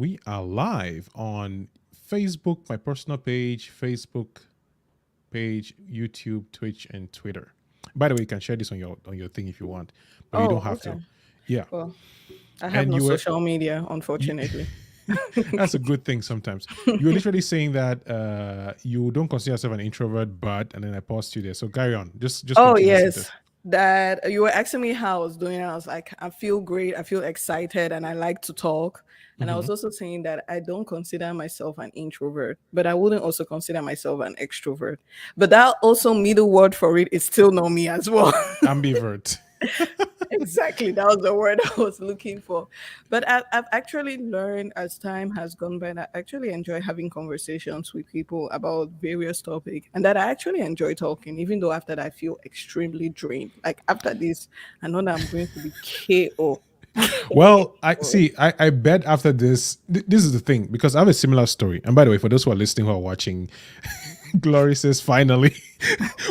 We are live on Facebook, my personal page, Facebook page, YouTube, Twitch, and Twitter. By the way, you can share this on your thing if you want, but you don't Oh, have okay. to. Yeah. Well, I have And no you were social media, you, unfortunately. that's a good thing sometimes. You were literally saying that you don't consider yourself an introvert, but and then I paused you there. So carry on. Just Oh, complete the yes. sentence. That you were asking me how I was doing. I was like, I feel great. I feel excited and I like to talk. And I Hmm. was also saying that I don't consider myself an introvert, but I wouldn't also consider myself an extrovert. But that also middle word for it is still not me as well. Ambivert. Exactly. That was the word I was looking for. But I've actually learned as time has gone by that I actually enjoy having conversations with people about various topics and that I actually enjoy talking, even though after that I feel extremely drained. Like after this, I know that I'm going to be KO. Well, I KO. see. I bet after this, this is the thing because I have a similar story. And by the way, for those who are listening who are watching, Glory says finally,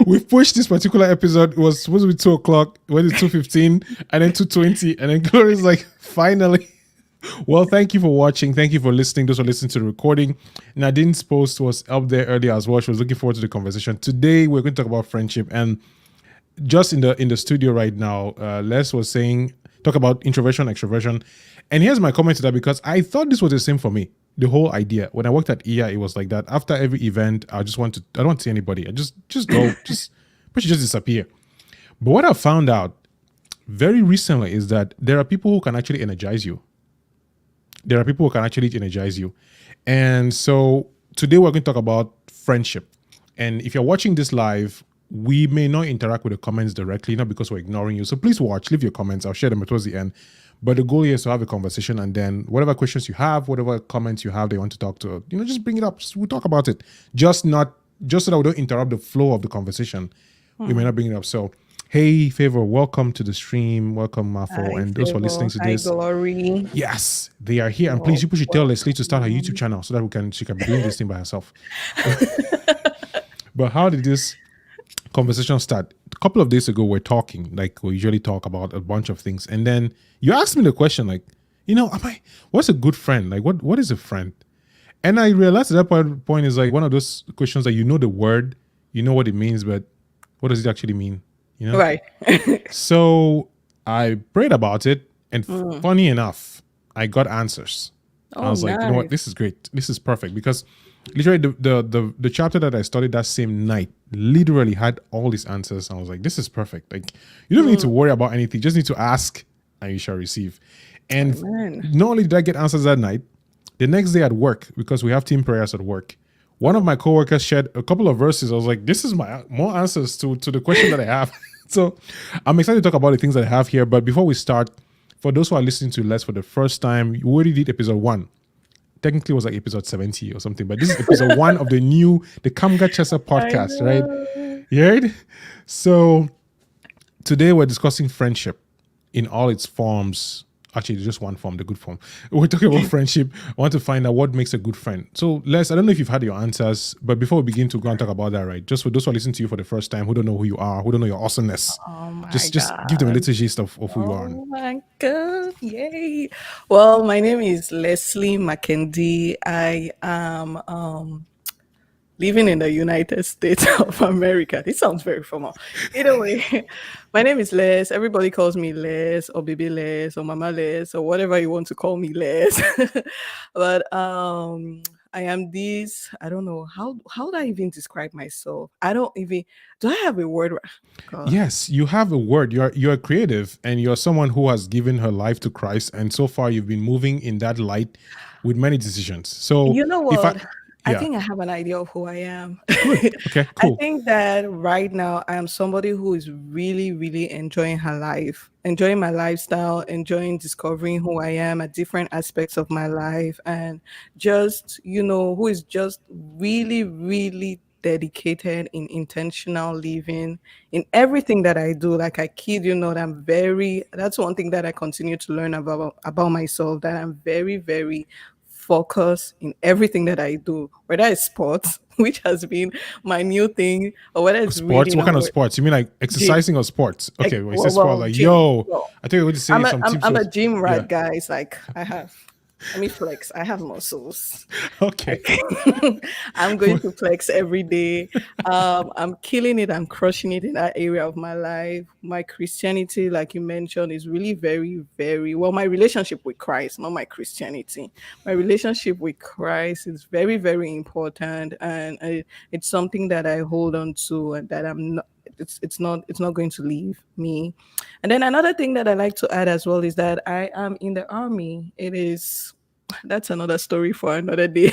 we've pushed this particular episode. It was supposed to be 2 o'clock. It went to 2:15, and then 2:20, and then Glory's like finally. Well, thank you for watching. Thank you for listening. Those who are listening to the recording. Nadine's post was up there earlier as well. She was looking forward to the conversation. Today we're going to talk about friendship, and just in the studio right now, Les was saying talk about introversion, extroversion, and here's my comment to that because I thought this was the same for me. The whole idea when I worked at EA, it was like that. After every event, I don't want to see anybody. I just go, just push, just disappear. But what I found out very recently is that there are people who can actually energize you. There are people who can actually energize you, and so today we're going to talk about friendship. And if you're watching this live, we may not interact with the comments directly, not because we're ignoring you. So please watch, leave your comments. I'll share them towards the end. But the goal here is to have a conversation, and then whatever questions you have, whatever comments you have, they want to talk to, just bring it up. We'll talk about it. Just so that we don't interrupt the flow of the conversation. We may not bring it up. So, hey, Favor, welcome to the stream. Welcome, Mafo, Hi, and those who are listening Favor. to Hi, this. Glory. Yes, they are here. And please, Well, you should tell Leslie to start her YouTube welcome. channel so that she can be doing this thing by herself. But how did this conversation start? A couple of days ago, we're talking like we usually talk about a bunch of things, and then you asked me the question like, what's a good friend? Like, what is a friend? And I realized at that point is like one of those questions that you know the word, you know what it means, but what does it actually mean? You know. Right. So I prayed about it, and Mm. funny enough, I got answers. I Oh, was like, you know what, nice. this is great. This is perfect because literally the chapter that I studied that same night literally had all these answers. I was like, this is perfect. Like you don't need to Mm. worry about anything. You just need to ask and you shall receive. And Amen. not only did I get answers that night, the next day at work, because we have team prayers at work, one of Oh. my coworkers shared a couple of verses. I was like, this is my more answers to the question that I have. So I'm excited to talk about the things that I have here. But before we start, for those who are listening to Les for the first time, you already did episode 1. Technically it was like episode 70 or something, but this is episode 1 of the Kamga Tchassa I podcast, right? know. You heard? So today we're discussing friendship in all its forms. Actually, just one form, the good form. We're talking about friendship. I want to find out what makes a good friend. So, Les, I don't know if you've had your answers, but before we begin to go and talk about that, right? Just for those who are listening to you for the first time, who don't know who you are, who don't know your awesomeness, Oh my just give them a God. little gist of who you are. Oh my God. Yay. Well, my name is Leslie Makendi. I am living in the United States of America. This sounds very formal. Either way, my name is Les. Everybody calls me Les or Baby Les or Mama Les or whatever you want to call me Les. But I am this. I don't know how do I even describe myself. I don't even. Do I have a word? God. Yes, you have a word. You're creative, and you're someone who has given her life to Christ, and so far you've been moving in that light with many decisions. So You know if I, what? I yeah, think I have an idea of who I am. good, okay, I cool. think that right now I am somebody who is really, really enjoying her life, enjoying my lifestyle, enjoying discovering who I am at different aspects of my life, and just, who is just really, really dedicated in intentional living in everything that I do. Like I kid you not, that's one thing that I continue to learn about myself, that I'm very, very focus in everything that I do, whether it's sports, which has been my new thing, or whether it's Sports? reading What kind of or sports? You mean like gym. exercising or sports? Like, Okay, when you say well, sport, well, like gym. yo, Well, I think you're going to say I'm a some I'm, tips I'm a was gym yeah. rat guy. It's like I have. Let me flex. I have muscles. Okay. Like, I'm going to flex every day. I'm killing it. I'm crushing it in that area of my life. My Christianity, like you mentioned, is really very, very well. My relationship with Christ, not my Christianity. My relationship with Christ is very, very important, and it's something that I hold on to, and that I'm not. It's not going to leave me. And then another thing that I like to add as well is that I am in the army. It is that's another story for another day.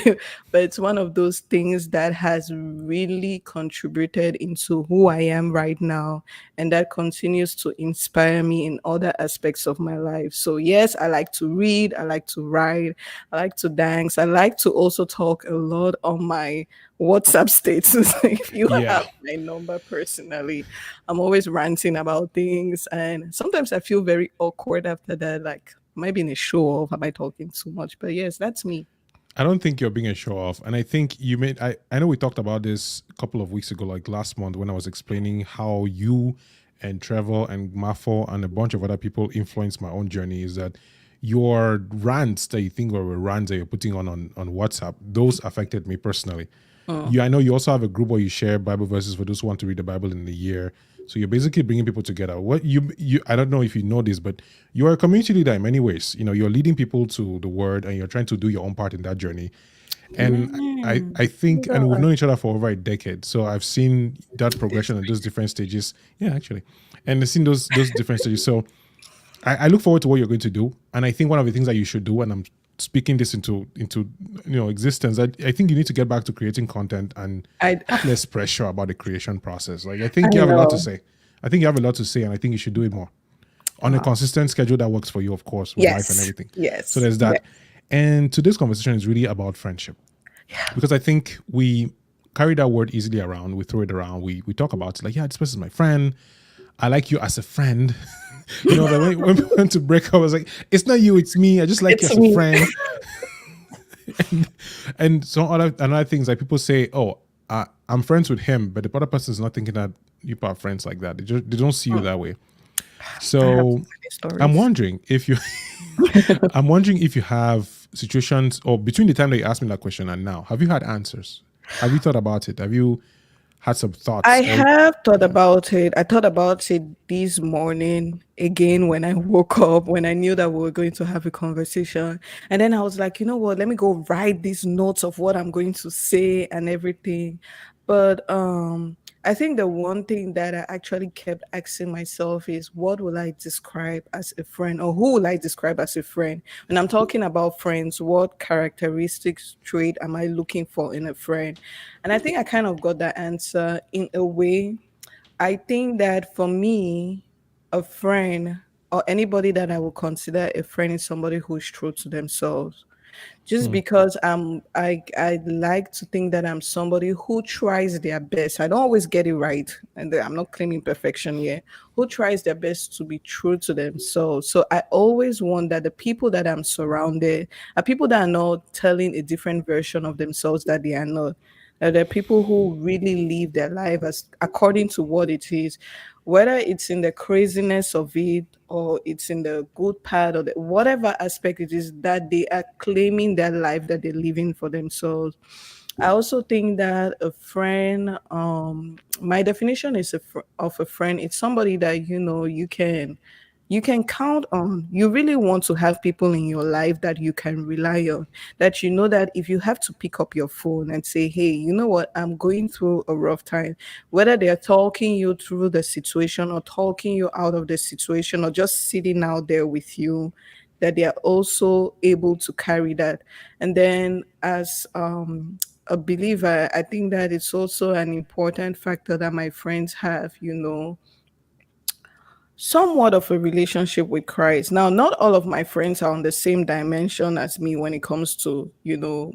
But it's one of those things that has really contributed into who I am right now, and that continues to inspire me in other aspects of my life. So yes, I like to read, I like to write, I like to dance, I like to also talk a lot on my WhatsApp status. If you Yeah. have my number personally, I'm always ranting about things, and sometimes I feel very awkward after that, like, am I being a show off? Am I talking too much? But yes, that's me. I don't think you're being a show off. And I think you made, I know we talked about this a couple of weeks ago, like last month, when I was explaining how you and Trevor and Mafo and a bunch of other people influenced my own journey. Is that your rants that you think were rants that you're putting on WhatsApp, those affected me personally. Mm. You, I know you also have a group where you share Bible verses for those who want to read the Bible in a year. So you're basically bringing people together. What you I don't know if you know this, but you are a community leader in many ways. You know, you're leading people to the word, and you're trying to do your own part in that journey. And I Amen. think, and we've God. known each other for over a decade, so I've seen that progression and those different stages. Yeah, actually, and I've seen those different stages. So I look forward to what you're going to do, and I think one of the things that you should do, and I'm speaking this into existence. I think you need to get back to creating content and I have less pressure about the creation process. Like I I think you have a lot to know. say. I think you have a lot to say, and I think you should do it more on a Uh, consistent schedule that works for you, of course, with life and yes. everything. So Yes. there's Yes. that. And today's conversation is really about friendship because I think we carry that word easily around. We throw it around. We talk about it like, yeah, this person's my friend. I like you as a friend. But when we went to break up, I was like, it's not you, it's me. I just like you It's as a me. friend. And so another things like people say, oh, I'm friends with him, but the other person is not thinking that you are friends like that. They don't see you Mm. that way. I have so So many I'm stories. wondering if you I'm wondering if you have situations or between the time that you asked me that question and now, have you had answers? Have you thought about it? Have you had some thoughts I or have thought yeah. about it. I thought about it this morning again when I woke up, when I knew that we were going to have a conversation. And then I was like, you know what, let me go write these notes of what I'm going to say and everything. But I think the one thing that I actually kept asking myself is what will I describe as a friend, or who will I describe as a friend? When I'm talking about friends, what characteristics, trait am I looking for in a friend? And I think I kind of got that answer in a way. I think that for me, a friend or anybody that I would consider a friend is somebody who is true to themselves. Just Hmm. because I like to think that I'm somebody who tries their best. I don't always get it right, and I'm not claiming perfection here. Who tries their best to be true to themselves. So I always want that the people that I'm surrounded are people that are not telling a different version of themselves that they are not. That there are people who really live their life as according to what it is, whether it's in the craziness of it or it's in the good part or whatever aspect it is, that they are claiming their life that they're living for themselves. I also think that a friend, my definition is of a friend, it's somebody that you can count on. You really want to have people in your life that you can rely on, that you know that if you have to pick up your phone and say, hey, you know what, I'm going through a rough time, whether they're talking you through the situation or talking you out of the situation or just sitting out there with you, that they are also able to carry that. And then as a believer, I think that it's also an important factor that my friends have, somewhat of a relationship with Christ. Now, not all of my friends are on the same dimension as me when it comes to,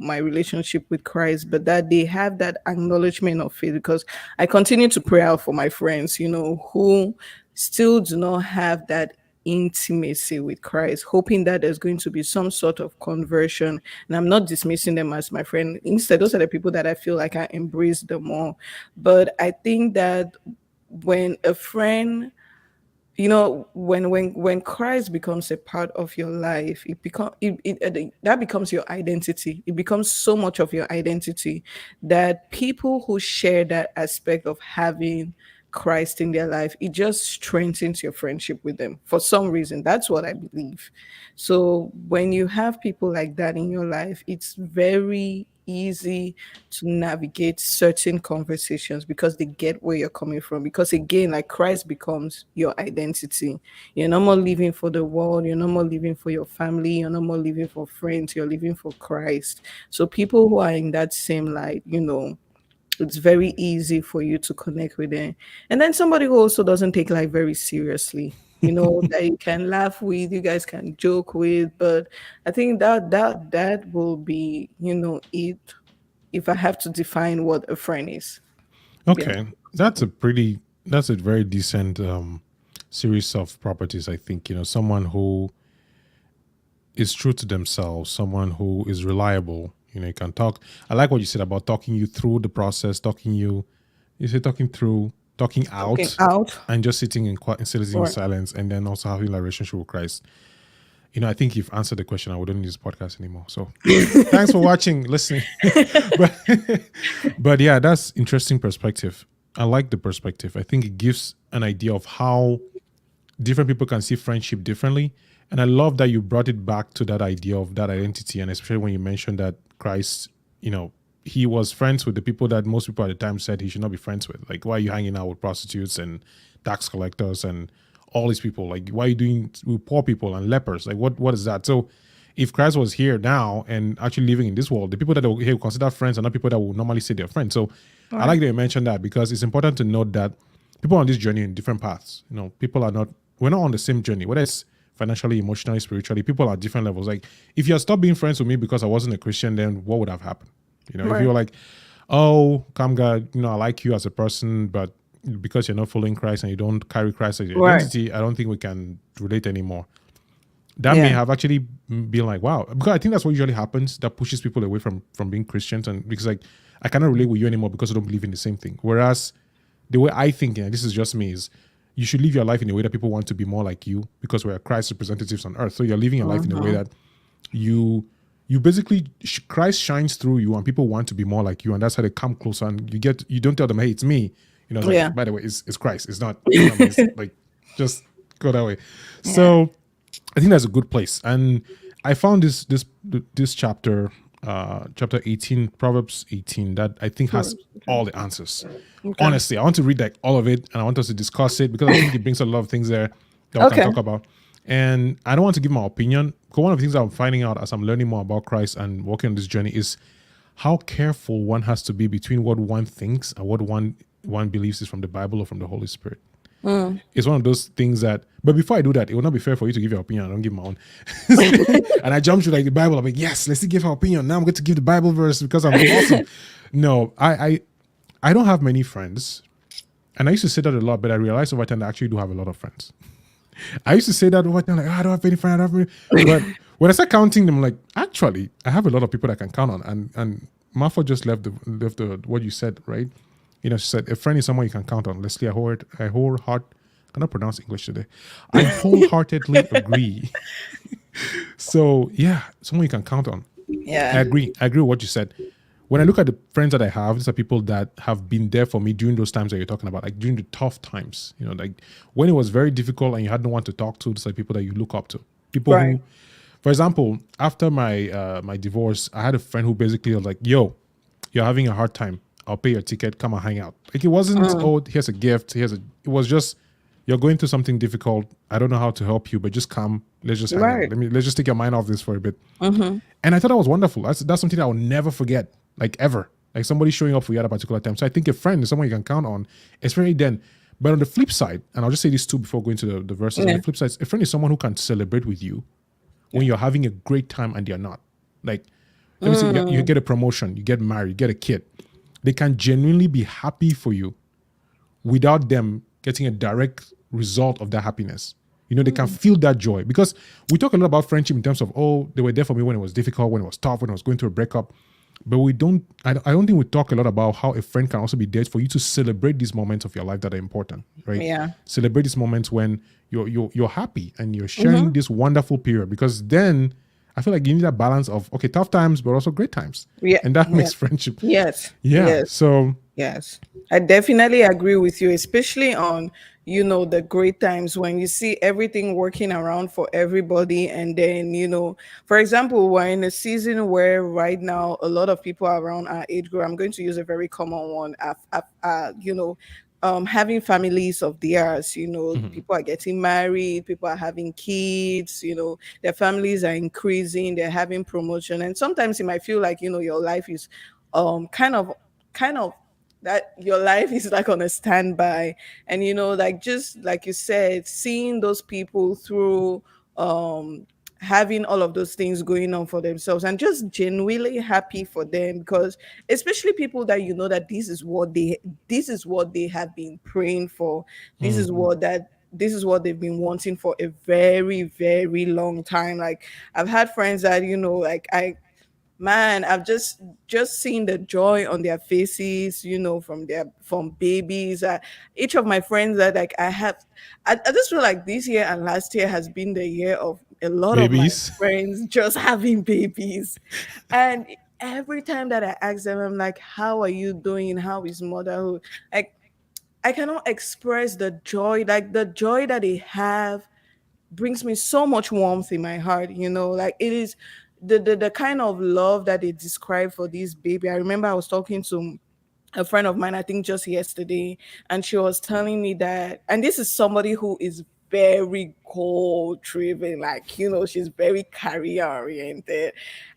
my relationship with Christ, but that they have that acknowledgement of it, because I continue to pray out for my friends, who still do not have that intimacy with Christ, hoping that there's going to be some sort of conversion. And I'm not dismissing them as my friend. Instead, those are the people that I feel like I embrace the more. But I think that when a friend when Christ becomes a part of your life, that becomes your identity. It becomes so much of your identity that people who share that aspect of having Christ in their life, it just strengthens your friendship with them for some reason. That's what I believe. So when you have people like that in your life, it's very easy to navigate certain conversations because they get where you're coming from. Because again, like Christ becomes your identity. You're no more living for the world, you're no more living for your family, you're no more living for friends, you're living for Christ. So people who are in that same light, it's very easy for you to connect with them. And then somebody who also doesn't take life very seriously, that you can laugh with, you guys can joke with. But I think that will be, it, if I have to define what a friend is. Yeah. Okay, that's a very decent series of properties. I think someone who is true to themselves, someone who is reliable. You can talk. I like what you said about talking you through the process, you say talking through, talking Talking out, out. and just sitting in quiet, sitting in Right. silence, and then also having a relationship with Christ. I think you've answered the question. I wouldn't need this podcast anymore. So thanks for watching, listening. but but yeah, that's interesting perspective. I like the perspective. I think it gives an idea of how different people can see friendship differently. And I love that you brought it back to that idea of that identity. And especially when you mentioned that Christ, he was friends with the people that most people at the time said he should not be friends with. Like, why are you hanging out with prostitutes and tax collectors and all these people? Like, why are you doing with poor people and lepers? Like, what is that? So if Christ was here now and actually living in this world, the people that he would consider friends are not people that would normally say they're friends. So I like Right. that you mentioned that because it's important to note that people on this journey in different paths. People are not, we're not on the same journey, whether it's financially, emotionally, spiritually. People are different levels. Like, if you had stopped being friends with me because I wasn't a Christian, then what would have happened? If you Right. were like, oh, Kamga, I like you as a person, but because you're not following Christ and you don't carry Christ as your Right. identity, I don't think we can relate anymore. That may Yeah. have actually been like, wow, because I think that's what usually happens that pushes people away from being Christians, and because like I cannot relate with you anymore because I don't believe in the same thing. Whereas the way I think, and this is just me, is you should live your life in a way that people want to be more like you because we're Christ representatives on earth. So you're living your life in a way that you basically Christ shines through you and people want to be more like you, and that's how they come closer. And you don't tell them, hey, it's me. It's like, Yeah. by the way, it's Christ. It's not. It's like just go that way. So I think that's a good place. And I found this chapter, chapter 18, Proverbs 18, that I think has all the answers. Okay. Honestly, I want to read like all of it and I want us to discuss it because I think it brings a lot of things there that we can Okay. talk about. And I don't want to give my opinion because one of the things I'm finding out as I'm learning more about Christ and walking on this journey is how careful one has to be between what one thinks and what one believes is from the Bible or from the Holy Spirit. It's one of those things that, but before I do that, it will not be fair for you to give your opinion. I don't give my own. And I jumped to like the Bible. I'm like, yes, let's give our opinion. Now I'm going to give the Bible verse because I'm awesome. No, I don't have many friends. And I used to say that a lot, but I realized over time I actually do have a lot of friends. I used to say that over time, like, I don't have any friends, I don't have any. But when I start counting them, like, actually, I have a lot of people that I can count on. And Martha just left the what you said, right? She said a friend is someone you can count on. Leslie, I cannot pronounce English today. I wholeheartedly agree. So yeah, someone you can count on. I Yeah. agree. I agree with what you said. When I look at the friends that I have, these are people that have been there for me during those times that you're talking about, like during the tough times. Like when it was very difficult and you had no one to talk to, these are people that you look up to. People Right. who, for example, after my divorce, I had a friend who basically was like, "Yo, you're having a hard time. I'll pay your ticket. Come and hang out." Like it wasn't, oh, here's a gift. It was just, you're going through something difficult. I don't know how to help you, but just come. Let's just hang out. Right. Let's just take your mind off this for a bit. And I thought that was wonderful. That's something that I will never forget, like ever. Like somebody showing up for you at a particular time. So I think a friend is someone you can count on, especially then. But on the flip side, and I'll just say this too before going to the verses. On Yeah. the flip side, a friend is someone who can celebrate with you when you're having a great time and they're not. Like, let me say, you get a promotion, you get married, you get a kid. They can genuinely be happy for you without them getting a direct result of that happiness. They can feel that joy because we talk a lot about friendship in terms of, oh, they were there for me when it was difficult, when it was tough, when I was going through a breakup. But we don't. I don't think we talk a lot about how a friend can also be there for you to celebrate these moments of your life that are important, right? Yeah. Celebrate these moments when you're happy and you're Mm-hmm. sharing this wonderful period, because then I feel like you need that balance of, okay, tough times but also great times, Yeah. and that Yeah. makes friendship. Yes. Yeah. Yes. So Yes, I definitely agree with you, especially on, the great times when you see everything working around for everybody. And then, for example, we're in a season where right now a lot of people around our age group, I'm going to use a very common one, having families of theirs, people are getting married, people are having kids, their families are increasing, they're having promotion. And sometimes it might feel like, your life is kind of that your life is like on a standby. And like, just like you said, seeing those people through, um having all of those things going on for themselves, and just genuinely happy for them, because especially people that that this is what they have been praying for. This is what they've been wanting for a very, very long time. Like, I've had friends that, like, I've just seen the joy on their faces, from babies. Each of my friends that, like, I just feel like this year and last year has been the year of a lot of my babies. friends just having babies. And every time that I ask them, I'm like, how are you doing? How is motherhood? Like, I cannot express the joy, like the joy that they have brings me so much warmth in my heart. Like, it is the kind of love that they describe for this baby. I remember I was talking to a friend of mine, I think just yesterday, and she was telling me that, and this is somebody who is very goal driven, like, she's very career oriented.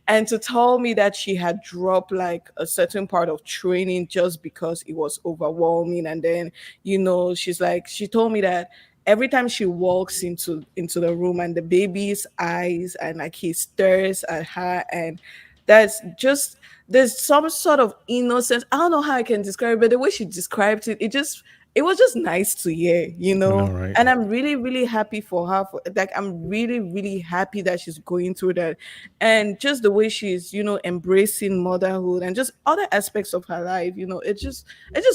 And to tell me that she had dropped like a certain part of training just because it was overwhelming. And then, she told me that every time she walks into the room, and the baby's eyes, and like he stares at her, and that's just there's some sort of innocence. I don't know how I can describe it, but the way she described it, it was just nice to hear, I know, right? And I'm really, really happy for her. Like, I'm really, really happy that she's going through that, and just the way she's, embracing motherhood and just other aspects of her life. It's just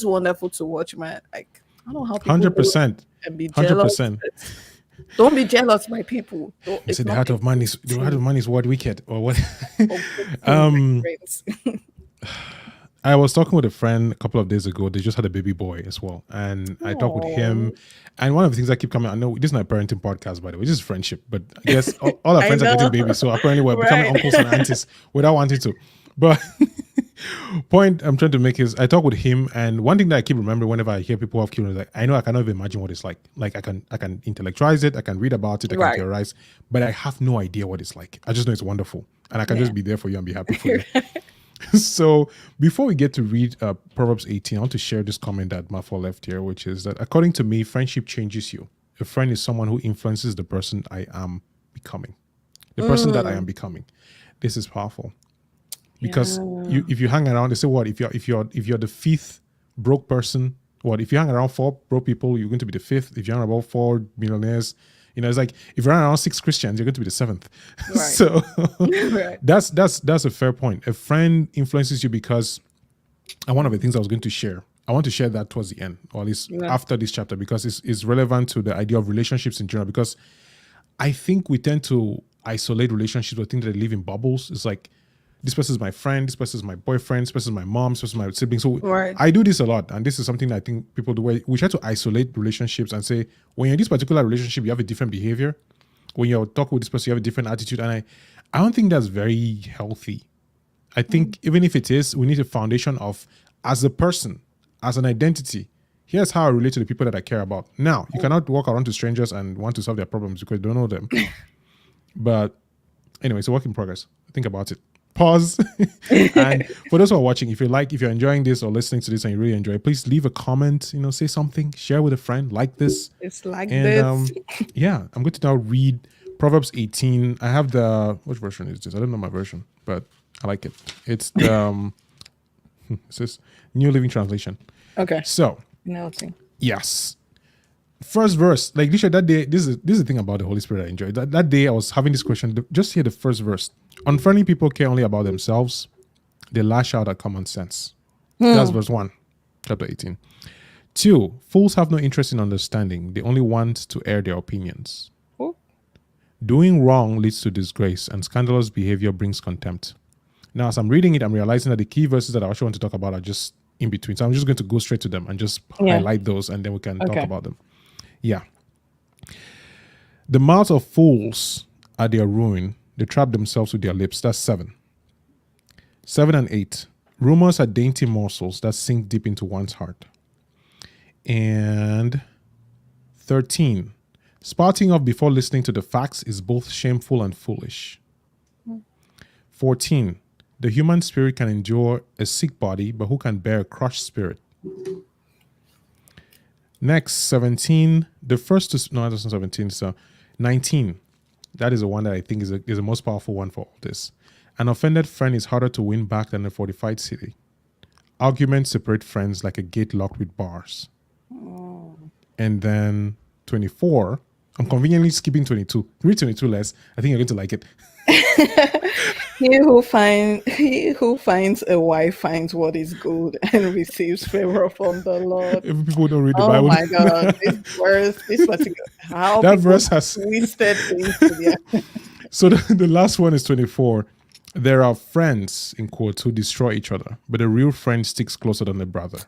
wonderful to watch, man. Like, I don't know how people Hundred do percent. and be Hundred jealous. percent. But don't be jealous, my people. They say It's the not heart a of man good is thing what wicked or what. or good thing, my friends. I was talking with a friend a couple of days ago. They just had a baby boy as well, and I talked with him. Oh, And one of the things that keep coming, I know this is not a parenting podcast, by the way, this is friendship. But I guess all our I friends are getting know, babies, so apparently we're becoming right? uncles and aunties without wanting to. But point I'm trying to make is, I talk with him, and one thing that I keep remembering whenever I hear people have children is, like, I know I cannot even imagine what it's like. Like, I can intellectualize it, I can read about it, I can Right. theorize, but I have no idea what it's like. I just know it's wonderful, and I can Yeah. just be there for you and be happy for you. So before we get to read Proverbs 18, I want to share this comment that Mafo left here, which is that, according to me, friendship changes you. A friend is someone who influences the person I am becoming, the person that I am Mm, becoming. This is powerful, because yeah. if you hang around, they say, what if you're the fifth broke person? What if you hang around four broke people, you're going to be the fifth? If you hang around four millionaires, it's like, if you hang around six Christians, you're going to be the seventh. Right. So Right. that's a fair point. A friend influences you because, and one of the things I was going to share, I want to share that towards the end, or at least Yeah. after this chapter, because it's relevant to the idea of relationships in general. Because I think we tend to isolate relationships or think that they live in bubbles. It's like, this person is my friend, this person is my boyfriend, this person is my mom, this person is my sibling. So Right. I do this a lot, and this is something that I think people do. Where we try to isolate relationships and say, when you're in this particular relationship, you have a different behavior. When you're talking with this person, you have a different attitude, and I don't think that's very healthy. I think even if it is, we need a foundation of, as a person, as an identity. Here's how I relate to the people that I care about. Now, you cannot walk around to strangers and want to solve their problems because you don't know them. But anyway, it's a work in progress. Think about it. Pause. And for those who are watching, if you're enjoying this or listening to this and you really enjoy it, please leave a comment, say something, share with a friend, like this. It's like And this. yeah, I'm going to now read Proverbs 18. I have which version is this? I don't know my version, but I like it. It's the it says New Living Translation. Okay. So Melting. yes, first verse, like literally that day. This is the thing about the Holy Spirit I enjoyed. That day I was having this question. Just hear the first verse. Unfriendly people care only about themselves. They lash out at common sense. That's verse 1, chapter 18. 2, fools have no interest in understanding. They only want to air their opinions. Oh, Doing wrong leads to disgrace, and scandalous behavior brings contempt. Now, as I'm reading it, I'm realizing that the key verses that I actually want to talk about are just in between. So I'm just going to go straight to them and just highlight those, and then we can talk about them. Yeah. The mouths of fools are their ruin. They trap themselves with their lips. That's 7. 7 and 8. Rumors are dainty morsels that sink deep into one's heart. And 13. Spouting off before listening to the facts is both shameful and foolish. 14. The human spirit can endure a sick body, but who can bear a crushed spirit? Next, 17. The first to, no, that's not 17. So 19. That is the one that I think is the most powerful one for all this. An offended friend is harder to win back than a fortified city. Arguments separate friends like a gate locked with bars. And then 24. I'm conveniently skipping 22. Read 22 less. I think you're going to like it. He who finds a wife finds what is good and receives favor from the Lord. If people don't read the Oh Bible. my God, this particular how That people verse has twisted into their So the last one is 24. There are friends, in quotes, who destroy each other, but a real friend sticks closer than a brother.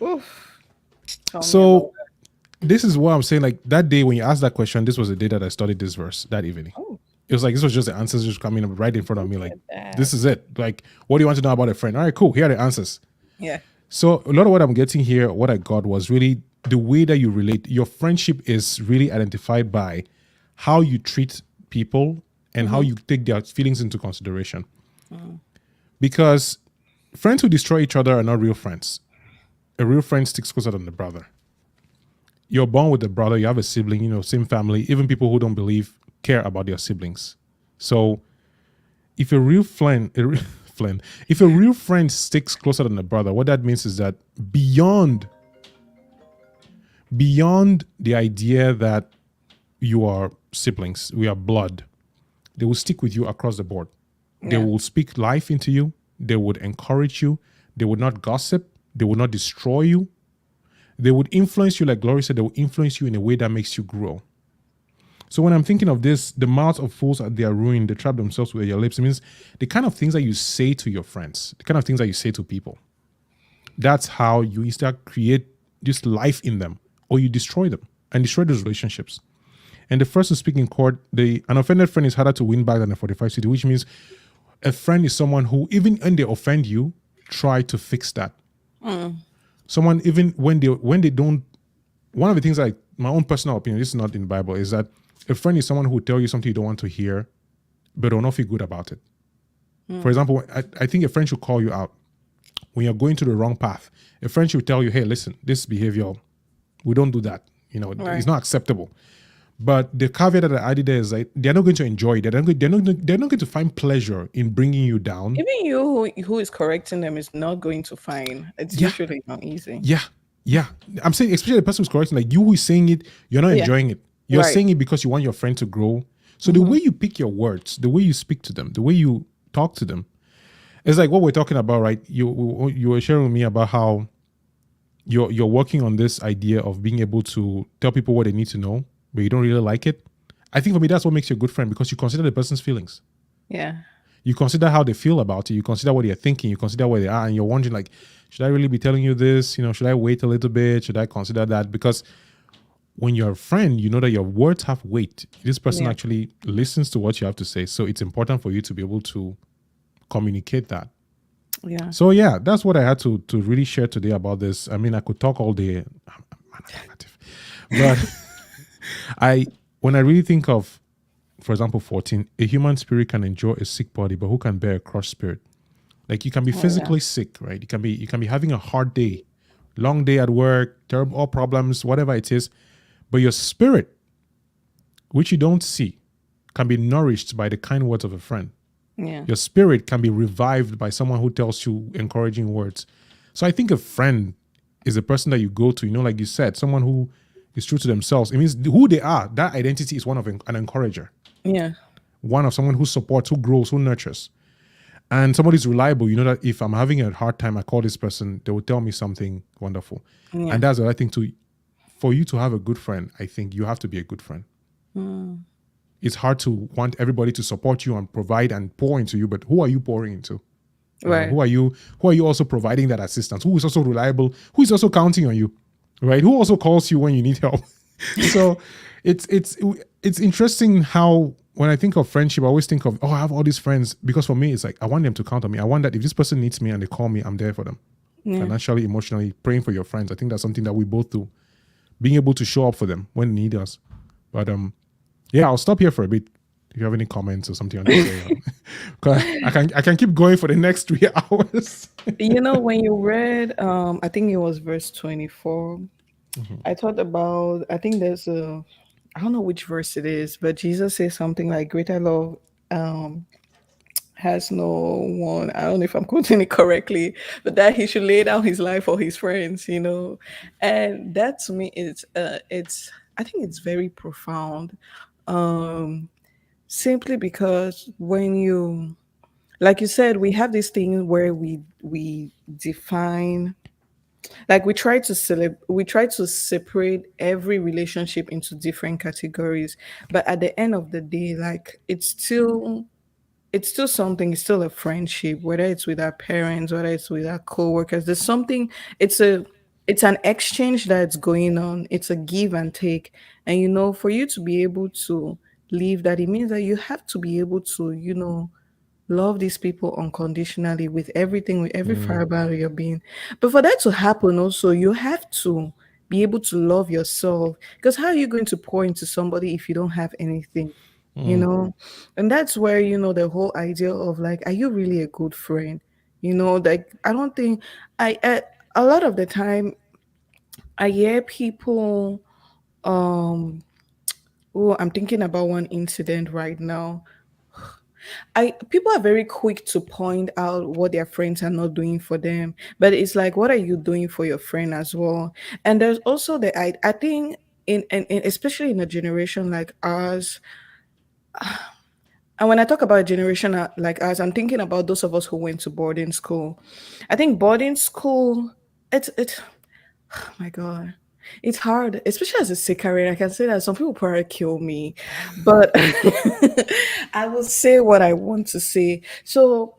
Oof. Tell me about So this is what I'm saying. Like that day when you asked that question, this was the day that I studied this verse that evening. Oh. It was like, this was just the answers just coming up right in front of me. Like, that. this is it. Like, what do you want to know about a friend? All right, cool. Here are the answers. Yeah. So a lot of what I'm getting here, what I got was really the way that you relate. Your friendship is really identified by how you treat people and how you take their feelings into consideration. Because friends who destroy each other are not real friends. A real friend sticks closer than a brother. You're born with a brother, you have a sibling, you know, same family. Even people who don't believe care about their siblings. So if a real friend, if a real friend sticks closer than a brother, what that means is that beyond the idea that you are siblings, we are blood, they will stick with you across the board. They will speak life into you. They would encourage you. They would not gossip. They would not destroy you. They would influence you, like Glory said, they will influence you in a way that makes you grow. So when I'm thinking of this, the mouths of fools are their ruin. They trap themselves with their lips. It means the kind of things that you say to your friends, the kind of things that you say to people, that's how you start create this life in them, or you destroy them and destroy those relationships. And the first to speak in court, an offended friend is harder to win back than a 45 city, which means a friend is someone who, even when they offend you, try to fix that. Someone, even when they don't, one of the things, like my own personal opinion, this is not in the Bible, is that a friend is someone who will tell you something you don't want to hear, but will not feel good about it. For example, I think a friend should call you out when you're going to the wrong path. A friend should tell you, hey, listen, this behavior, we don't do that. You know, it's not acceptable. But the caveat that I added there is like they're not going to enjoy it. They're not going to find pleasure in bringing you down. Even you who is correcting them is not going to find. It's usually not easy. Yeah. I'm saying, especially the person who's correcting, like you who is saying it, you're not enjoying it. You're saying it because you want your friend to grow. So the way you pick your words, the way you speak to them, the way you talk to them, it's like what we're talking about, right? You were sharing with me about how you're working on this idea of being able to tell people what they need to know, but you don't really like it. I think for me, that's what makes you a good friend, because you consider the person's feelings. Yeah. You consider how they feel about it. You consider what they're thinking. You consider where they are, and you're wondering, like, should I really be telling you this? You know, should I wait a little bit? Should I consider that? Because when you're a friend, you know that your words have weight. This person actually listens to what you have to say. So it's important for you to be able to communicate that. Yeah. So yeah, that's what I had to really share today about this. I mean, I could talk all day. I'm not negative. But when I really think of, for example, 14, a human spirit can endure a sick body, but who can bear a crushed spirit? Like you can be physically sick, right? You can be having a hard day, long day at work, terrible all problems, whatever it is, but your spirit, which you don't see, can be nourished by the kind words of a friend. Yeah. Your spirit can be revived by someone who tells you encouraging words. So I think a friend is a person that you go to, you know, like you said, someone who is true to themselves. It means who they are. That identity is one of an encourager. Yeah. One of someone who supports, who grows, who nurtures. and somebody's reliable, you know that if I'm having a hard time, I call this person, they will tell me something wonderful. Yeah. And that's the other thing too. For you to have a good friend, I think you have to be a good friend. It's hard to want everybody to support you and provide and pour into you, but who are you pouring into? Right. Who are you also providing that assistance? Who is also reliable? Who is also counting on you? Right? Who also calls you when you need help? So it's interesting how when I think of friendship, I always think of, I have all these friends, because for me it's like I want them to count on me. I want that if this person needs me and they call me, I'm there for them. Financially, emotionally, praying for your friends. I think that's something that we both do. Being able to show up for them when they need us. But yeah, I'll stop here for a bit. If you have any comments or something on this, I can keep going for the next 3 hours. You know, when you read, I think it was verse 24. I thought about, I think there's a, I don't know which verse it is, but Jesus says something like, "Greater love has no one." I don't know if I'm quoting it correctly, but that he should lay down his life for his friends, you know. And that to me it's I think it's very profound. Um Simply because when you, like you said, we have this thing where we define, like we try to separate every relationship into different categories, but at the end of the day, like it's still something, it's still a friendship, whether it's with our parents, whether it's with our co-workers. There's something, it's a it's an exchange that's going on. It's a give and take. And you know, for you to be able to leave that, it means that you have to be able to, you know, love these people unconditionally with everything, with every fiber of your being. But for that to happen, also, you have to be able to love yourself. Because how are you going to pour into somebody if you don't have anything? You know? And that's where, you know, the whole idea of like, are you really a good friend? You know, like, I don't think a lot of the time I hear people, um, oh, I'm thinking about one incident right now. I People are very quick to point out what their friends are not doing for them, but it's like, what are you doing for your friend as well? And there's also I think especially in a generation like ours, and when I talk about a generation like ours, I'm thinking about those of us who went to boarding school. I think boarding school, it's oh my god. It's hard, especially as a Sikarian. I can say that some people probably kill me, but I will say what I want to say. So,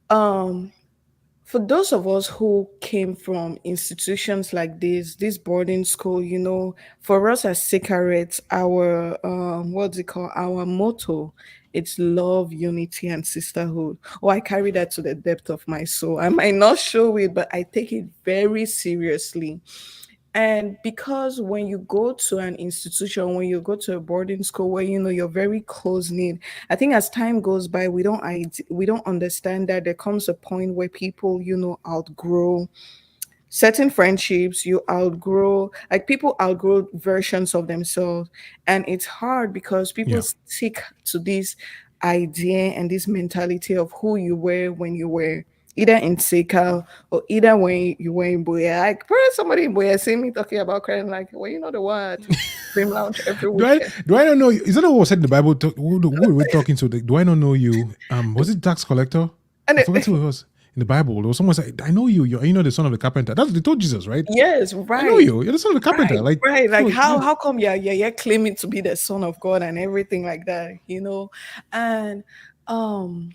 um, for those of us who came from institutions like this boarding school, you know, for us as Sikarites, our what's it called? Our motto, it's love, unity, and sisterhood. Oh, I carry that to the depth of my soul. I might not show it, but I take it very seriously. And because when you go to an institution, when you go to a boarding school where you know you're very close knit, I think as time goes by, we don't understand that there comes a point where people, you know, outgrow certain friendships. You outgrow, like, people outgrow versions of themselves, and it's hard because people Yeah. stick to this idea and this mentality of who you were when you were either in Seika or either when you were in Boya. Like, where somebody in Boya see me talking about credit, like, well, you know the one to Dream Lounge every weekend. Do I not know you? Is that not what was said in the Bible? Who were we talking to? Do I not know you? Was it tax collector? And I forgot who it was in the Bible. There was someone said, I know you. You're, you know, the son of the carpenter. That's what they told Jesus, right? yes, I know right. you. You're the son of the carpenter. Right, Like, right. Like, so, yeah. how come you're claiming to be the son of God and everything like that, you know? And um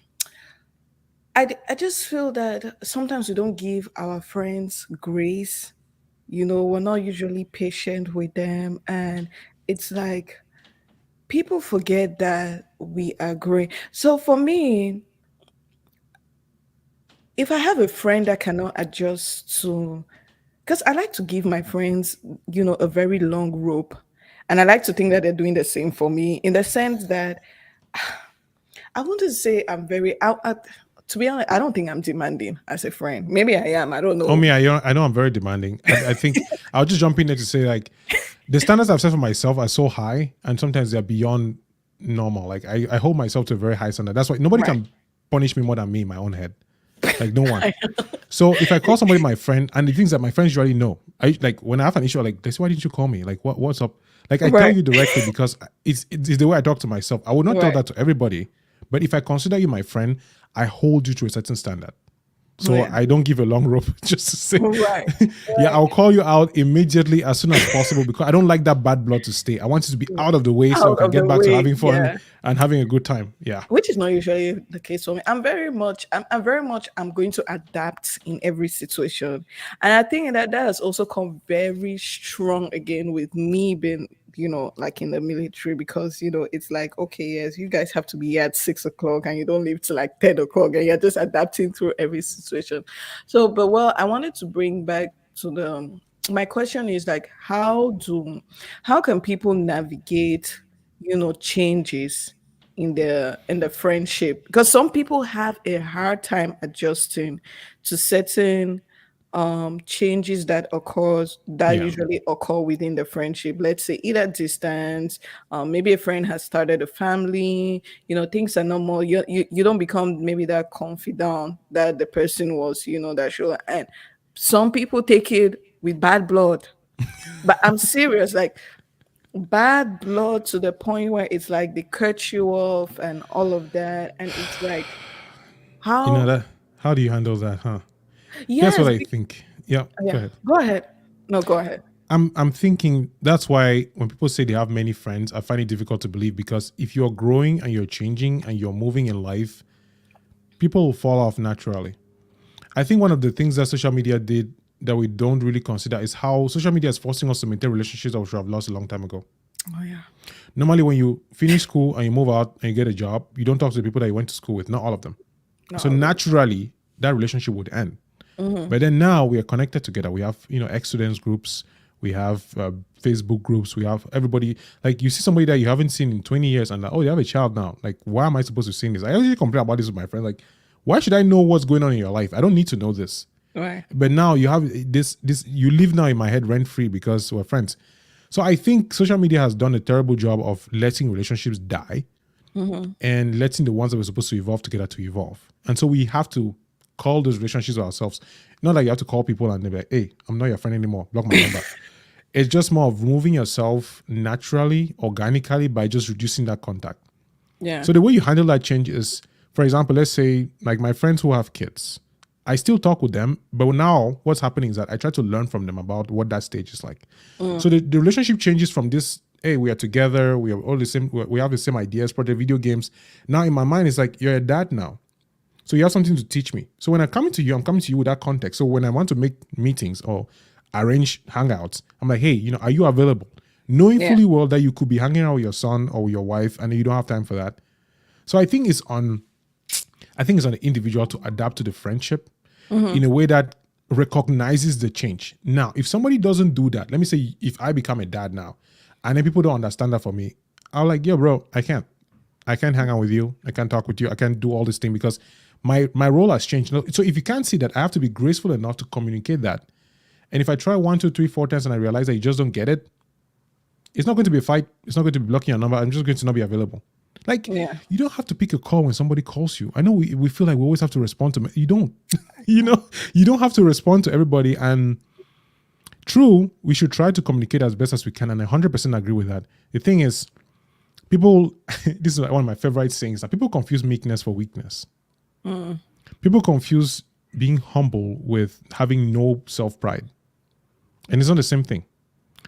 I just feel that sometimes we don't give our friends grace. You know, we're not usually patient with them, and it's like people forget that we are great. So for me, if I have a friend that cannot adjust to, because I like to give my friends, you know, a very long rope. And I like to think that they're doing the same for me in the sense that I want to say I'm to be honest, I don't think I'm demanding as a friend. Maybe I am. I don't Oh, know. me, I know I'm very demanding. I think I'll just jump in there to say, like, the standards I've set for myself are so high, and sometimes they're beyond normal. Like, I hold myself to a very high standard. That's why nobody Right. can punish me more than me in my own head. Like, no one. So if I call somebody my friend, and the things that my friends usually know, I like when I have an issue, like, this, why didn't you call me? Like, what's up? Like, I tell Right. you directly because it's the way I talk to myself. I would not tell Right. that to everybody, but if I consider you my friend, I hold you to a certain standard. So Yeah. I don't give a long rope just to say, Right. yeah, Right. I'll call you out immediately as soon as possible because I don't like that bad blood to stay. I want it to be Yeah. out of the way so I Out can of the get back to way. having fun Yeah. and having a good time. Yeah. Which is not usually the case for me. I'm very much I'm going to adapt in every situation. And I think that that has also come very strong again with me being, like in the military, because it's like, okay, yes, you guys have to be here at 6 o'clock and you don't leave till like 10 o'clock and you're just adapting through every situation. So, but well, I wanted to bring back to the my question is like how can people navigate, changes in the friendship, because some people have a hard time adjusting to certain changes that Yeah. usually occur within the friendship. Let's say either distance, maybe a friend has started a family, things are no more, you don't become maybe that confidant that the person was, that should. And some people take it with bad blood, but I'm serious, like bad blood to the point where it's like they cut you off and all of that. And it's like, You know how? that how do you handle that, huh? Here's what Yes. I think. Yeah, go Yeah. ahead. Go ahead. No, go ahead. I'm thinking that's why when people say they have many friends, I find it difficult to believe because if you're growing and you're changing and you're moving in life, people will fall off naturally. I think one of the things that social media did that we don't really consider is how social media is forcing us to maintain relationships that we should have lost a long time ago. Oh, yeah. Normally, when you finish school and you move out and you get a job, you don't talk to the people that you went to school with, not all of them. Not So all of it. naturally, that relationship would end. But then now we are connected together. We have, ex-students groups, we have Facebook groups, we have everybody. Like you see somebody that you haven't seen in 20 years and like, oh, you have a child now. Like, why am I supposed to see this? I usually complain about this with my friends. Like, why should I know what's going on in your life? I don't need to know this. Right. But now you have this, you live now in my head rent free because we're friends. So I think social media has done a terrible job of letting relationships die and letting the ones that were supposed to evolve together to evolve. And so we have to call those relationships ourselves. Not like you have to call people and they're like, hey, I'm not your friend anymore. Block my number. It's just more of removing yourself naturally, organically by just reducing that contact. Yeah. So the way you handle that change is, for example, let's say like my friends who have kids, I still talk with them, but now what's happening is that I try to learn from them about what that stage is like. So the relationship changes from this, hey, we are together, we are all the same, we have the same ideas, project video games. Now in my mind, it's like, you're a dad now. So you have something to teach me. So when I'm coming to you with that context. So when I want to make meetings or arrange hangouts, I'm like, hey, are you available? Knowing Yeah. fully well that you could be hanging out with your son or your wife and you don't have time for that. So I think it's on the individual to adapt to the friendship in a way that recognizes the change. Now, if somebody doesn't do that, let me say if I become a dad now and then people don't understand that for me, I'm like, yeah, bro, I can't hang out with you. I can't talk with you. I can't do all this thing because my role has changed. So if you can't see that, I have to be graceful enough to communicate that. And if I try 1, 2, 3, 4 times and I realize that you just don't get it, it's not going to be a fight. It's not going to be blocking your number. I'm just going to not be available. Like, Yeah. you don't have to pick a call when somebody calls you. I know we feel like we always have to respond to them. You don't. you don't have to respond to everybody. And true, we should try to communicate as best as we can. And I 100% agree with that. The thing is, people, this is one of my favorite sayings, that people confuse meekness for weakness. People confuse being humble with having no self-pride. And it's not the same thing.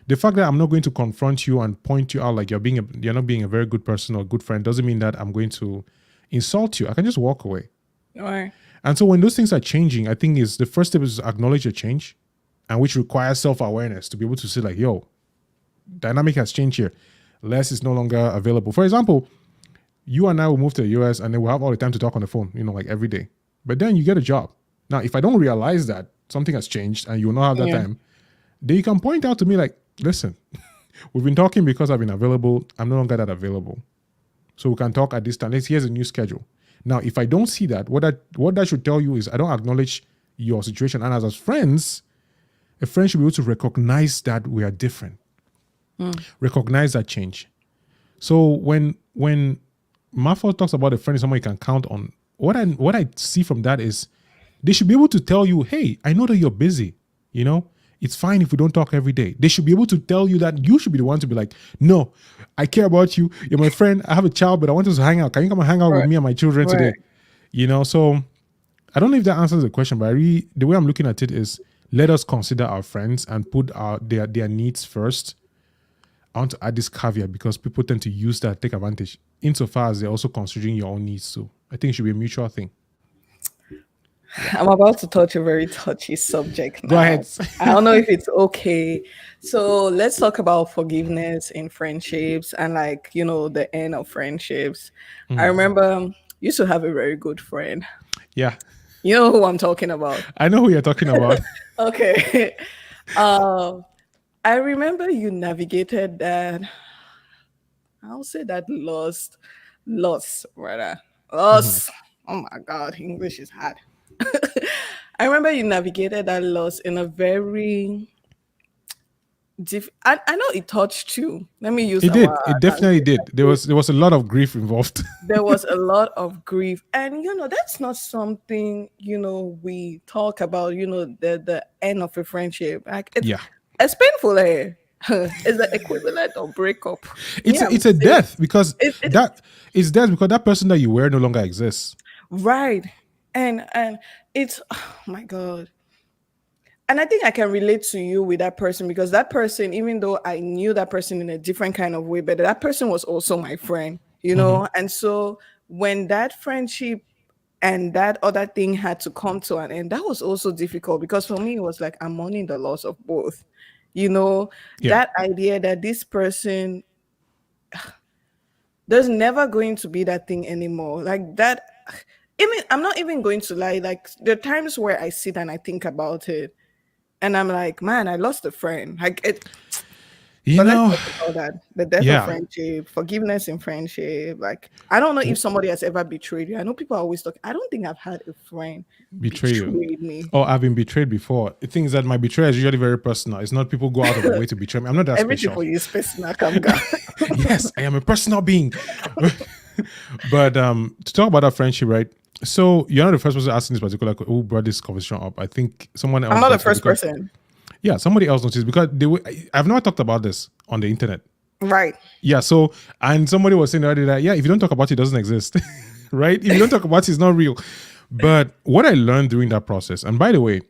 The fact that I'm not going to confront you and point you out like you're not being a very good person or a good friend doesn't mean that I'm going to insult you. I can just walk away. Right. And so when those things are changing, I think is the first step is to acknowledge a change, and which requires self-awareness to be able to say like, yo, dynamic has changed here. Les is no longer available. For example, you and I will move to the US and then we'll have all the time to talk on the phone, like every day. But then you get a job. Now, if I don't realize that something has changed and you will not have that Yeah. time, then you can point out to me like, listen, we've been talking because I've been available. I'm no longer that available. So we can talk at this time. Here's a new schedule. Now, if I don't see that, what that should tell you is I don't acknowledge your situation. And as friends, a friend should be able to recognize that we are different. Recognize that change. So when Martha talks about a friend is someone you can count on, what I see from that is they should be able to tell you, hey, I know that you're busy. It's fine if we don't talk every day. They should be able to tell you that. You should be the one to be like, no, I care about you. You're my friend. I have a child, but I want us to hang out. Can you come and hang out with Right. me and my children today? Right. So I don't know if that answers the question, but the way I'm looking at it is, let us consider our friends and put their needs first. I want to add this caveat because people tend to use that, take advantage, insofar as they're also considering your own needs. So I think it should be a mutual thing. Yeah. I'm about to touch a very touchy subject Go ahead. now. I don't know if it's okay. So let's talk about forgiveness in friendships and, like, the end of friendships. I remember used to have a very good friend. Yeah. You know who I'm talking about. I know who you're talking about. Okay. I remember you navigated that. I'll say that loss, rather. Loss. Oh my God, English is hard. I remember you navigated that loss in a very I know it touched you. Let me use It our did. It definitely did. There was a lot of grief involved. there was a lot of grief, and that's not something we talk about. The end of a friendship, like Yeah. it's painful. It's the equivalent of breakup. It's Me, a, I'm it's a saying death because it that is death because that person that you were no longer exists. right, and it's oh my God. And I think I can relate to you with that person, because that person, even though I knew that person in a different kind of way, but that person was also my friend. And so when that friendship and that other thing had to come to an end, that was also difficult, because for me, it was like I'm mourning the loss of both. Yeah. That idea that this person, there's never going to be that thing anymore. Like that. Even I'm not even going to lie. Like, there are times where I sit and I think about it, and I'm like, man, I lost a friend. Like it. You But let's know, talk about that. The death of yeah, friendship, forgiveness in friendship. Like, I don't know if somebody has ever betrayed you. I know people always talk. I don't think I've had a friend betray you. betrayed me. Oh, I've been betrayed before. The thing is that my betrayal is usually very personal. It's not people go out of their way to betray me. I'm not that Everything special. for you is personal, Kamga. Yes, I am a personal being. But to talk about our friendship, right? So you're not the first person asking this particular who brought this conversation up. I think someone else. I'm not the brought it first because- person. Yeah, somebody else noticed because I've never talked about this on the internet. Right. Yeah, so and somebody was saying already that if you don't talk about it, it doesn't exist. Right? If you don't talk about it, it's not real. But what I learned during that process, and by the way,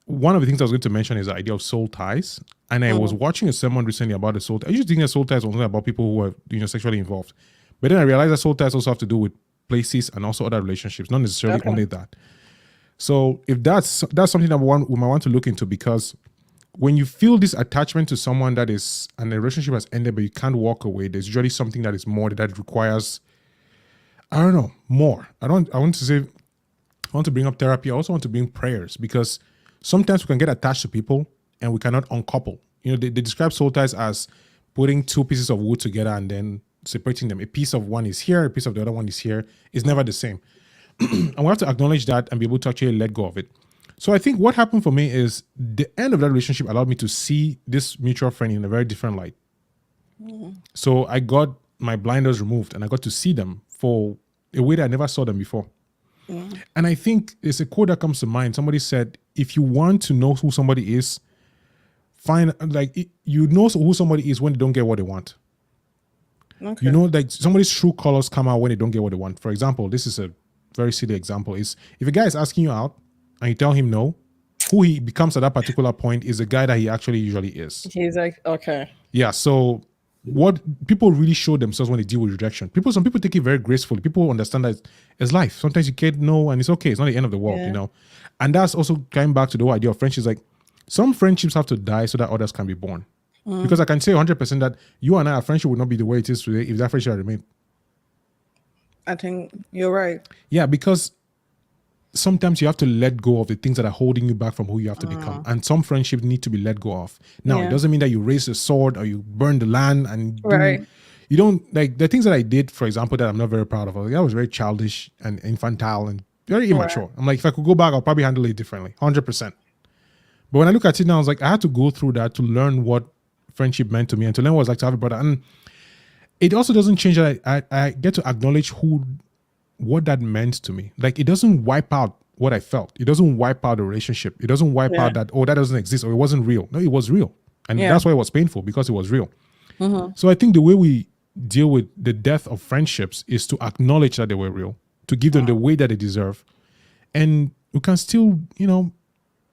one of the things I was going to mention is the idea of soul ties. And I was watching a sermon recently about the soul ties. I used to think that soul ties was only about people who are sexually involved. But then I realized that soul ties also have to do with places and also other relationships, not necessarily Okay. only that. So if that's something that we might want to look into, because when you feel this attachment to someone that is, and the relationship has ended, but you can't walk away, there's usually something that is more that requires, I don't know, more. I want to bring up therapy. I also want to bring prayers, because sometimes we can get attached to people and we cannot uncouple. They describe soul ties as putting two pieces of wood together and then separating them. A piece of one is here, a piece of the other one is here. It's never the same. And we have to acknowledge that and be able to actually let go of it. So I think what happened for me is the end of that relationship allowed me to see this mutual friend in a very different light. So I got my blinders removed and I got to see them for a way that I never saw them before. And I think it's a quote that comes to mind. Somebody said, if you want to know who somebody is, you know who somebody is when they don't get what they want. Okay. Like somebody's true colors come out when they don't get what they want. For example, this is a very silly example, is if a guy is asking you out and you tell him no, who he becomes at that particular point is the guy that he actually usually is. He's like, okay. Yeah. So what people really show themselves when they deal with rejection. Some people take it very gracefully. People understand that it's life. Sometimes you can't know and it's okay. It's not the end of the world, Yeah. And that's also coming back to the whole idea of friendships. Like some friendships have to die so that others can be born. Because I can say 100% that you and I, our friendship would not be the way it is today if that friendship had remained. I think you're right. Yeah, because sometimes you have to let go of the things that are holding you back from who you have to become. And some friendships need to be let go of. Now, Yeah. it doesn't mean that you raise the sword or you burn the land and Right. you don't, like the things that I did, for example, that I'm not very proud of. I was very childish and infantile and very immature. I'm like, if I could go back, I'll probably handle it differently, 100%. But when I look at it now, I was like, I had to go through that to learn what friendship meant to me and to learn what it's like to have a brother. And it also doesn't change that I get to acknowledge what that meant to me. Like, it doesn't wipe out what I felt. It doesn't wipe out the relationship. It doesn't wipe out that, that doesn't exist or it wasn't real. No, it was real. And that's why it was painful, because it was real. So I think the way we deal with the death of friendships is to acknowledge that they were real, to give them the way that they deserve. And we can still,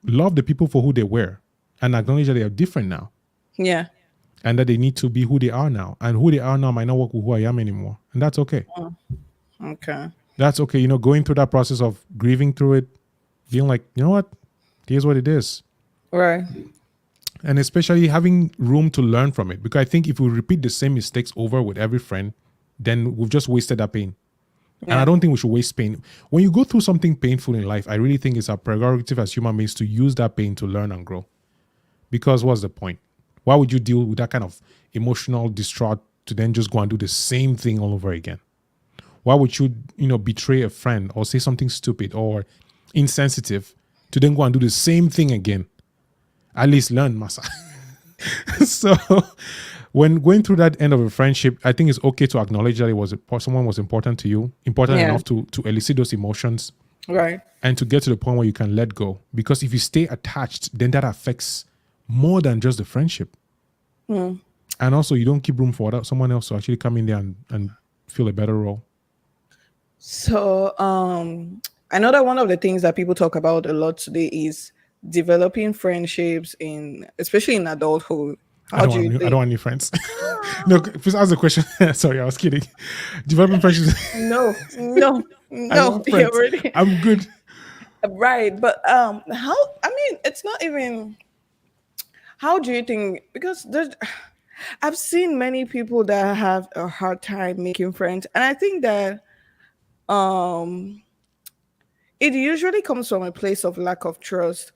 love the people for who they were and acknowledge that they are different now Yeah. and that they need to be who they are now. And who they are now might not work with who I am anymore. And that's okay. Okay. That's okay. Going through that process of grieving through it, being like, you know what? Here's what it is. Right. And especially having room to learn from it. Because I think if we repeat the same mistakes over with every friend, then we've just wasted that pain. And I don't think we should waste pain. When you go through something painful in life, I really think it's our prerogative as human beings to use that pain to learn and grow. Because what's the point? Why would you deal with that kind of emotional distraught to then just go and do the same thing all over again? Why would you, betray a friend or say something stupid or insensitive to then go and do the same thing again? At least learn, massa. So when going through that end of a friendship, I think it's okay to acknowledge that someone was important to you, important enough to elicit those emotions, Right. and to get to the point where you can let go. Because if you stay attached, then that affects more than just the friendship. And also, you don't keep room for someone else to actually come in there and fill a better role. So, I know that one of the things that people talk about a lot today is developing friendships especially in adulthood. How do you I think? don't want any friends. No, please ask the question. Sorry, I was kidding. Developing friendships. No, I don't want friends. I'm good. Right, but how? I mean, it's not even. How do you think? Because I've seen many people that have a hard time making friends, and I think that um it usually comes from a place of lack of trust.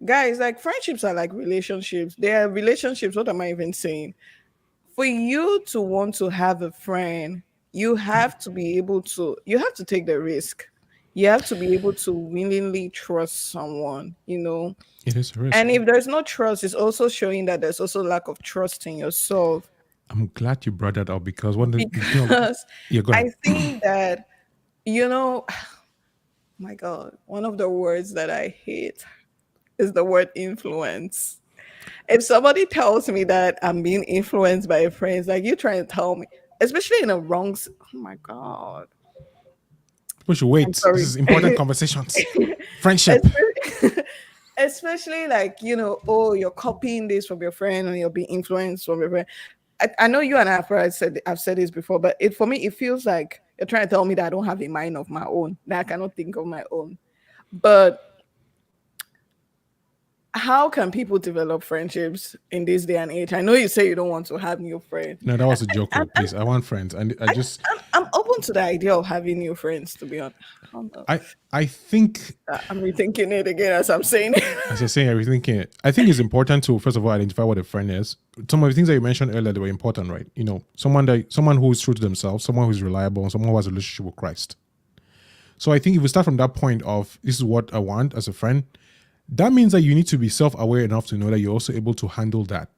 Guys, like friendships are like relationships. They are relationships. What am I even saying? For you to want to have a friend, you have to be able to, you have to take the risk. You have to be able to willingly trust someone, It is a risk. And if there's no trust, it's also showing that there's also lack of trust in yourself. I'm glad you brought that up because Because yeah, go ahead. I think that, oh my God, one of the words that I hate is the word influence. If somebody tells me that I'm being influenced by a friend, it's like you trying to tell me, especially in a oh my God. We should wait. I'm This sorry. is important conversations. Friendship. Especially like, oh, you're copying this from your friend and you're being influenced from your friend. I know you and I've said this before, but for me, it feels like you're trying to tell me that I don't have a mind of my own, that I cannot think of my own. But how can people develop friendships in this day and age? I know you say you don't want to have new friends. No, that was a joke. Please, I want friends, and I'm open to the idea of having new friends. To be honest, I think I'm rethinking it again as I'm saying it. as you're saying everything, I think it's important to first of all identify what a friend is. Some of the things that you mentioned earlier, they were important, right? Someone who is true to themselves, someone who is reliable, and someone who has a relationship with Christ. So I think if we start from that point of this is what I want as a friend, that means that you need to be self-aware enough to know that you're also able to handle that.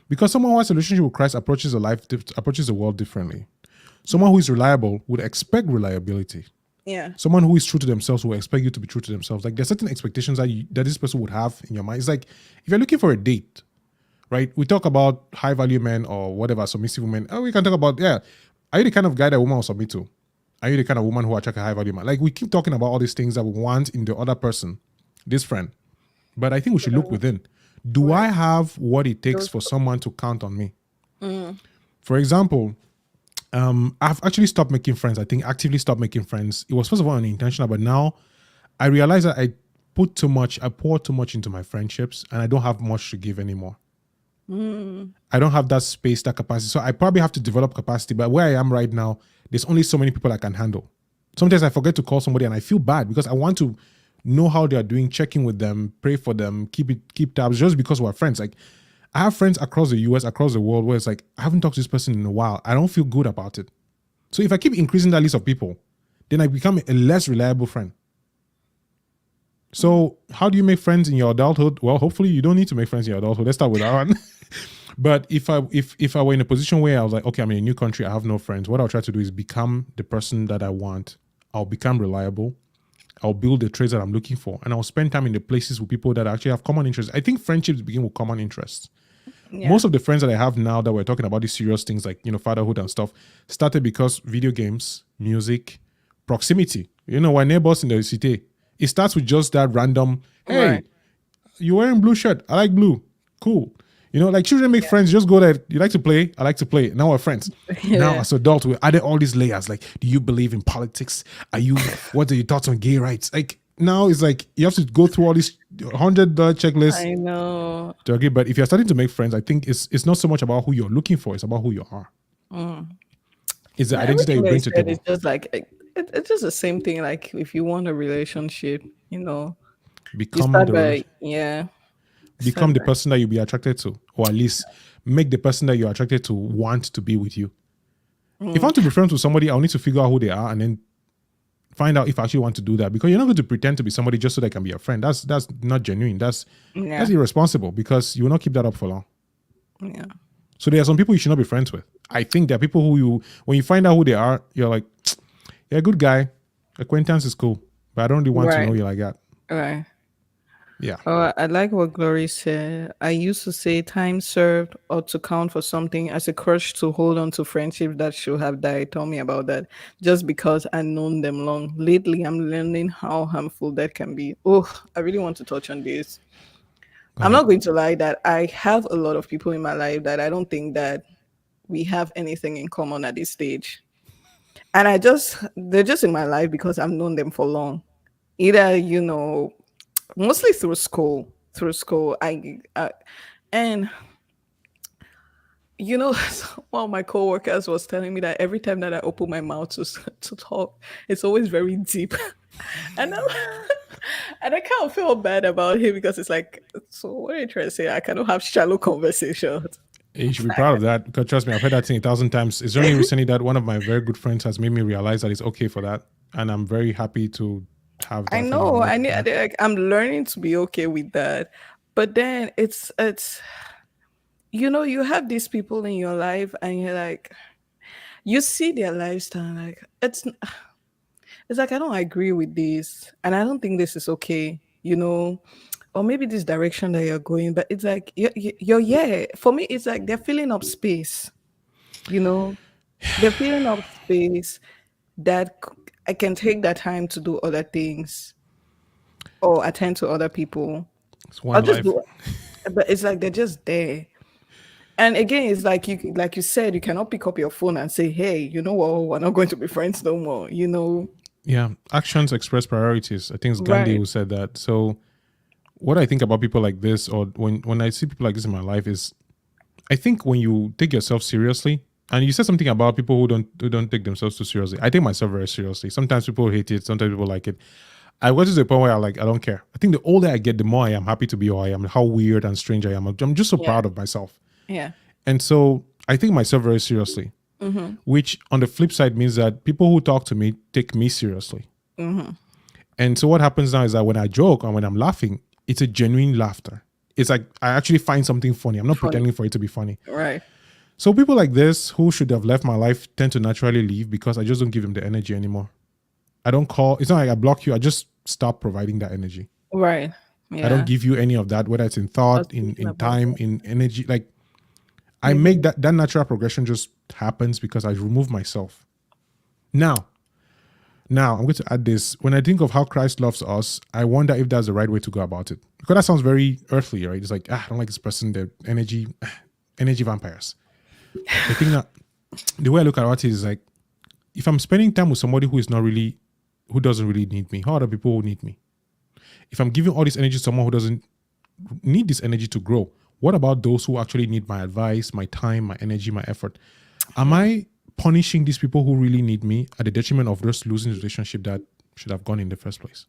Because someone who has a relationship with Christ approaches the world differently. Someone who is reliable would expect reliability. Yeah. Someone who is true to themselves will expect you to be true to themselves. Like there's certain expectations that this person would have in your mind. It's like if you're looking for a date, right? We talk about high value men or whatever, submissive women. Oh, we can talk about, are you the kind of guy that a woman will submit to? Are you the kind of woman who attract a high value man? Like we keep talking about all these things that we want in the other person, this friend. But I think we should look within. Do I have what it takes for someone to count on me? For example, I've actually stopped making friends. I think actively stopped making friends. It was first of all unintentional, but now I realize that I pour too much into my friendships and I don't have much to give anymore. I don't have that space, that capacity. So I probably have to develop capacity. But where I am right now, there's only so many people I can handle. Sometimes I forget to call somebody and I feel bad because I want to know how they are doing, check in with them, pray for them, keep tabs, just because we're friends. Like I have friends across the US, across the world, where it's like, I haven't talked to this person in a while. I don't feel good about it. So if I keep increasing that list of people, then I become a less reliable friend. So how do you make friends in your adulthood? Well, hopefully you don't need to make friends in your adulthood. Let's start with that one. But if I were in a position where I was like, okay, I'm in a new country, I have no friends, what I'll try to do is become the person that I want. I'll become reliable. I'll build the traits that I'm looking for. And I'll spend time in the places with people that actually have common interests. I think friendships begin with common interests. Yeah. Most of the friends that I have now that we're talking about these serious things like, fatherhood and stuff, started because video games, music, proximity. You know, we're neighbors in the city. It starts with just that random, Right. hey, you wearing blue shirt? I like blue. Cool. You know, like children make friends, just go there. You like to play? I like to play. Now we're friends. Now, Yeah. as adults, we added all these layers. Like, do you believe in politics? What are your thoughts on gay rights? Like, now it's like you have to go through all these $100 checklists I know. to agree. But if you're starting to make friends, I think it's not so much about who you're looking for, it's about who you are. It's the No, identity that you everything that you bring to the said is table. just like it's just the same thing. Like if you want a relationship, you Become start the by relation, start become the by person that you be attracted to, or at least make the person that you're attracted to want to be with you. If I mm, want to be friends with somebody, I'll need to figure out who they are and then find out if I actually want to do that. Because you're not going to pretend to be somebody just so they can be a friend. That's not genuine. That's yeah, irresponsible because you will not keep that up for long. yeah. So there are some people you should not be friends with. I think there are people who when you find out who they are, you're like, yeah, good guy. Acquaintance is cool. But I don't really want to know Right, you like that. right. Yeah. Oh, I like what Glory said. I used to say time served or to count for something as a crutch to hold on to friendships that should have died. Tell me about that. Just because I've known them long. Lately, I'm learning how harmful that can be. Oh, I really want to touch on this. Go I'm ahead. not going to lie that I have a lot of people in my life that I don't think that we have anything in common at this stage. And they're just in my life because I've known them for long. Either, mostly through school. And one of my coworkers was telling me that every time that I open my mouth to talk, it's always very deep. And I'm, and I kind of feel bad about him because it's like, so what are you trying to say? I cannot have shallow conversations. You should be proud of that because trust me, I've heard that thing 1,000 times. It's only recently that one of my very good friends has made me realize that it's okay for that. And I'm very happy to have I that friend in my know. life. Yeah. Like, I'm learning to be okay with that. But then it's you have these people in your life and you're like, you see their lifestyle, like it's like I don't agree with this and I don't think this is okay, or maybe this direction that you're going, but it's like you're yeah. For me, it's like they're filling up space, you know, they're filling up space that I can take that time to do other things or attend to other people. It's I'll one just life. do, but it's like they're just there. And again, it's like you said, you cannot pick up your phone and say, "Hey, you know what? We're not going to be friends no more." Yeah. Actions express priorities. I think it's Gandhi Right? who said that. So what I think about people like this, or when I see people like this in my life, is I think when you take yourself seriously, and you said something about people who don't take themselves too seriously. I take myself very seriously. Sometimes people hate it, sometimes people like it. I got to the point where I don't care. I think the older I get, the more I am happy to be who I am, how weird and strange I am. I'm just so Yeah, proud of myself. yeah. And so I take myself very seriously, Mm-hmm. which on the flip side means that people who talk to me take me seriously. Mm-hmm. And so what happens now is that when I joke and when I'm laughing, it's a genuine laughter. It's like I actually find something funny. I'm not Funny, pretending for it to be funny. right? So people like this who should have left my life tend to naturally leave because I just don't give them the energy anymore. I don't call. It's not like I block you. I just stop providing that energy. Right. I don't Yeah. give you any of that, whether it's in I was thought, in thinking in about time, that. in energy. Like I make Maybe. that natural progression just happens because I remove myself. Now, now I'm going to add this. When I think of how Christ loves us, I wonder if that's the right way to go about it. Because that sounds very earthly, right? It's like, I don't like this person, the energy, energy vampires. I think that the way I look at it is like, if I'm spending time with somebody who doesn't really need me, how other people who need me? If I'm giving all this energy to someone who doesn't need this energy to grow, what about those who actually need my advice, my time, my energy, my effort? Am Yeah. I punishing these people who really need me at the detriment of just losing the relationship that should have gone in the first place?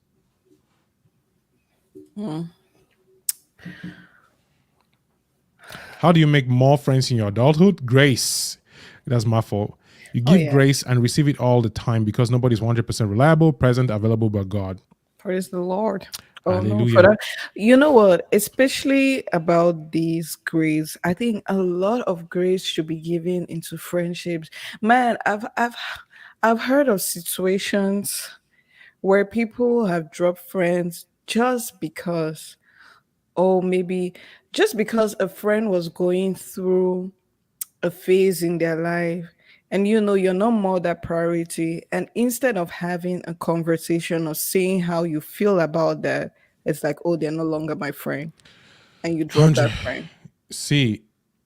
How do you make more friends in your adulthood? Grace. That's my fault. You Oh give yeah. grace and receive it all the time because nobody's 100% reliable, present, available but God. Praise the Lord. Oh no, for Hallelujah. that. You know what? Especially about these grace, I think a lot of grace should be given into friendships. Man, I've heard of situations where people have dropped friends just because, or maybe just because a friend was going through a phase in their life. and you're not more that priority, and instead of having a conversation or saying how you feel about that, it's like, oh, they're no longer my friend, and you drop that 100. friend. See,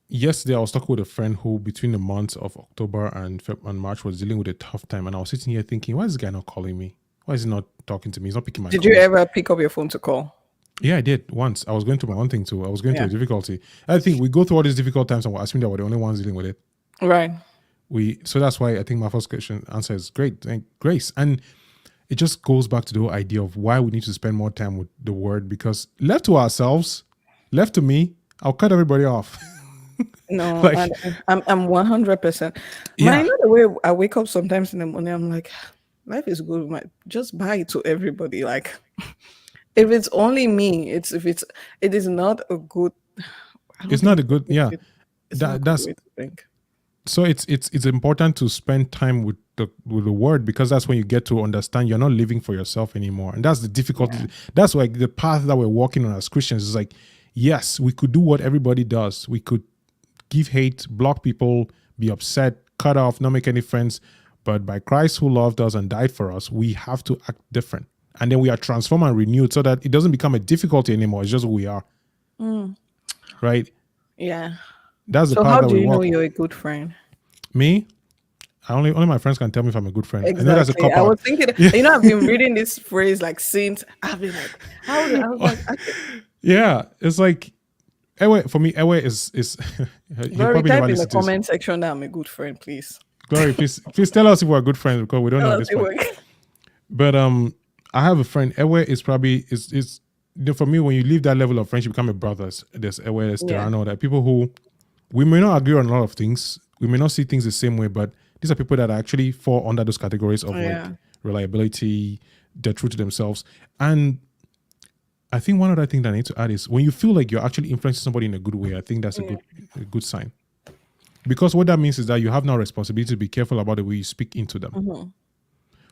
yesterday I was talking with a friend who, between the months of October and and March, was dealing with a tough time, and I was sitting here thinking, why is this guy not calling me? Why is he not talking to me? He's not picking my Did you calls. ever pick up your phone to call? Yeah, I did once. I was going through my own thing too. I was going through Yeah. a difficulty. I think we go through all these difficult times, and we're assuming that we're the only ones dealing with it. Right. So that's why I think my first question answer is great, thank grace, and it just goes back to the whole idea of why we need to spend more time with the word, because left to ourselves, left to me, I'll cut everybody off. No, Like, I'm 100%. Man, yeah, the way I wake up sometimes in the morning, I'm like, life is good. Just buy it to everybody. Like, if it's only me, it is not a good. I don't it's think not it's a a good, good yeah. way. It's not a That good that's way to think. so it's important to spend time with the word, because that's when you get to understand you're not living for yourself anymore, and that's the Yeah. difficulty. That's like the path that we're walking on as Christians is like, yes, we could do what everybody does. We could give hate, block people, be upset, cut off, not make any friends. But by Christ who loved us and died for us, we have to act different. And then we are transformed and renewed so that it doesn't become a difficulty anymore. It's just who we are, right? Yeah. That's the So path how that do we you know walk. you're a good friend? Me, only my friends can tell me if I'm a good friend. I know that's a Exactly. cop I out. was thinking, Yeah. I've been reading this phrase like since I've been like, I was like, okay, Yeah. It's like Ewe, for me, Ewe is you Glory, probably type never in the listen to this. comment section that I'm a good friend, please. Glory, please tell us if we're good friends, because we don't know Tell at us this it point. work. But I have a friend. Ewe is probably is for me, when you leave that level of friendship, become a brothers. There's Ewe, there's Yeah. Terano, that people who we may not agree on a lot of things. We may not see things the same way, but these are people that actually fall under those categories of like Yeah. reliability, they're true to themselves. And I think one other thing that I need to add is when you feel like you're actually influencing somebody in a good way, I think that's Yeah. a good sign. Because what that means is that you have now responsibility to be careful about the way you speak into them. Mhm.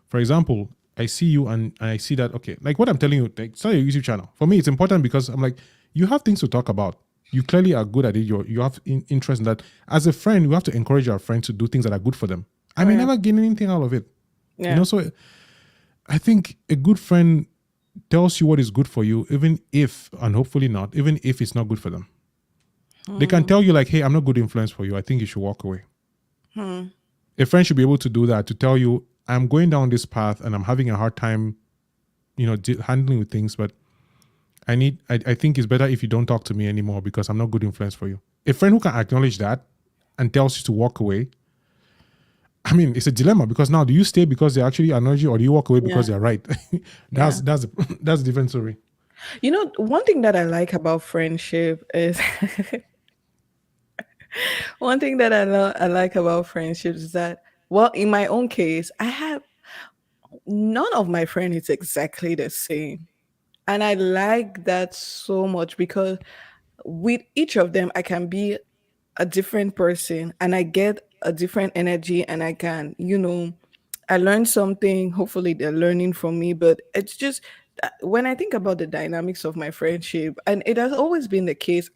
For example, I see you and I see that, okay, like what I'm telling you, like start your YouTube channel. For me, it's important because I'm like, you have things to talk about. You clearly are good at it. You have interest in that. As a friend, you have to encourage our friend to do things that are good for them. I Oh may yeah. never gain anything out of it. Yeah. So I think a good friend tells you what is good for you, even if, and hopefully not, even if it's not good for them. They can Hmm. tell you like, hey, I'm not good influence for you. I think you should walk away. Hmm. A friend should be able to do that, to tell you, I'm going down this path and I'm having a hard time, handling with things, but I think it's better if you don't talk to me anymore because I'm not good influence for you. A friend who can acknowledge that and tells you to walk away, I mean, it's a dilemma, because now do you stay because they actually acknowledge you, or do you walk away Yeah. because they're right? Yeah. That's a different story. One thing that I like about friendship is one thing that I like about friendships is that, well, in my own case, I have none of my friends is exactly the same. And I like that so much because with each of them, I can be a different person and I get a different energy and I can, I learn something. Hopefully, they're learning from me. But it's just when I think about the dynamics of my friendship, and it has always been the case,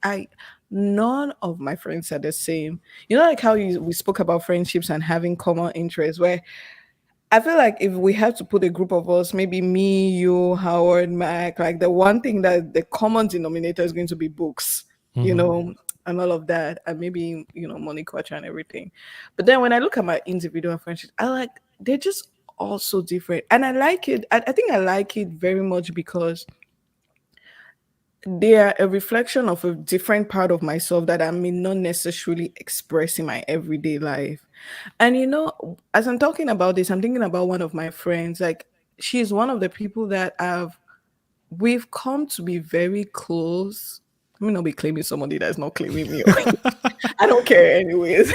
none of my friends are the same. Like how we spoke about friendships and having common interests, where I feel like if we have to put a group of us, maybe me, you, Howard, Mac, like the one thing that the common denominator is going to be books, you Mhm. know, and all of that, and maybe, money culture and everything. But then when I look at my individual friendships, they're just all so different. And I like it. I think I like it very much because they are a reflection of a different part of myself that I may not necessarily express in my everyday life. And as I'm talking about this, I'm thinking about one of my friends. Like, she's one of the people that we've come to be very close. Let me not be claiming somebody that's not claiming me. I don't care anyways.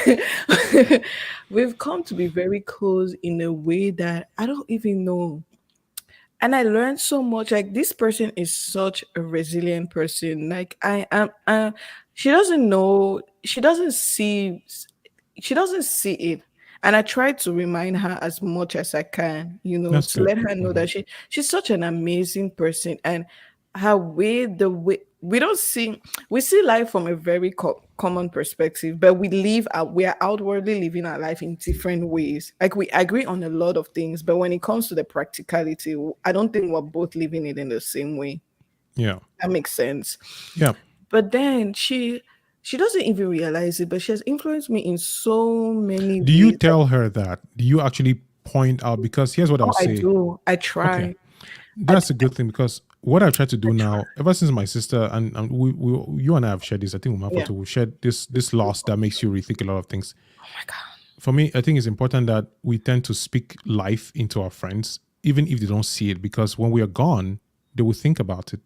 We've come to be very close in a way that I don't even know. And I learned so much. Like, this person is such a resilient person. Like, I am she doesn't know, she doesn't see it. And I try to remind her as much as I can, That's to good. let her know Mhm. that she's such an amazing person. And the way we don't see we see life from a very common perspective, but we are outwardly living our life in different ways. Like we agree on a lot of things, but when it comes to the practicality, I don't think we're both living it in the same way. Yeah. That makes sense. Yeah. But then she doesn't even realize it, but she has influenced me in so many Do you ways. Like, tell her that? Do you actually point out? Because here's what I'll oh, I say. do. I Okay. try. I, That's a good thing because what I've tried to do now, ever since my sister and you and I have shared this, I think with my yeah. photo, we shared this loss that makes you rethink a lot of things. Oh my god. For me, I think it's important that we tend to speak life into our friends, even if they don't see it, because when we are gone, they will think about it.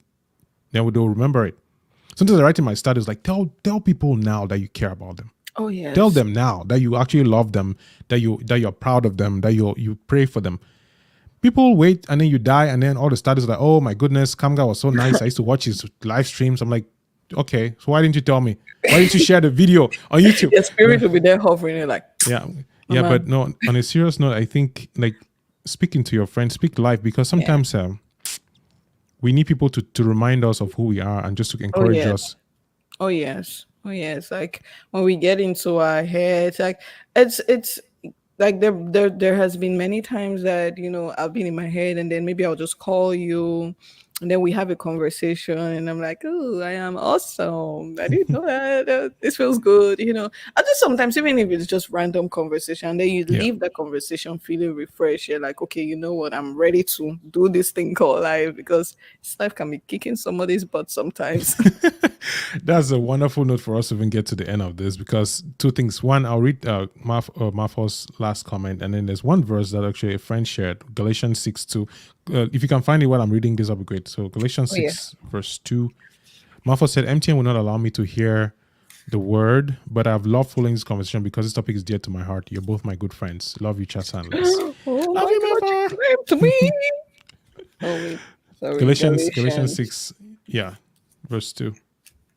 They'll remember it. Sometimes I write in my status like, tell people now that you care about them. Oh Tell yes. them now that you actually love them, that you're proud of them, that you pray for them. People wait and then you die, and then all the status are like, oh my goodness, Kamga was so nice. I used to watch his live streams. I'm like, okay, so why didn't you tell me? Why didn't you share the video on YouTube? Your spirit will be there hovering. You're like, Yeah, yeah, Mama. but no. On a serious note, I think like speaking to your friends, speak life, because Yeah. sometimes we need people to remind us of who we are and just to Oh encourage yes. us. Oh yes. Oh yes. Like when we get into our heads, like it's like there has been many times that I've been in my head, and then maybe I'll just call you, and then we have a conversation, and I'm like, oh, I am awesome. I didn't know that. This feels good. I just sometimes, even if it's just random conversation, then you Yeah. leave the conversation feeling refreshed. You're like, okay, you know what? I'm ready to do this thing called life, because this life can be kicking somebody's butt sometimes. That's a wonderful note for us to even get to the end of this, because two things. One, I'll read Marfo's last comment, and then there's one verse that actually a friend shared, Galatians 6:2. If you can find it while I'm reading this, that'll be great. So Galatians Oh yeah. 6 verse 2. Marfo said, MTN will not allow me to hear the word, but I've loved following this conversation because this topic is dear to my heart. You're both my good friends. Love you, Tchassa and Les. Oh Love my you, God, Marfo. you came to me. Oh wait, sorry, Galatians Galatians. 6, yeah, verse 2.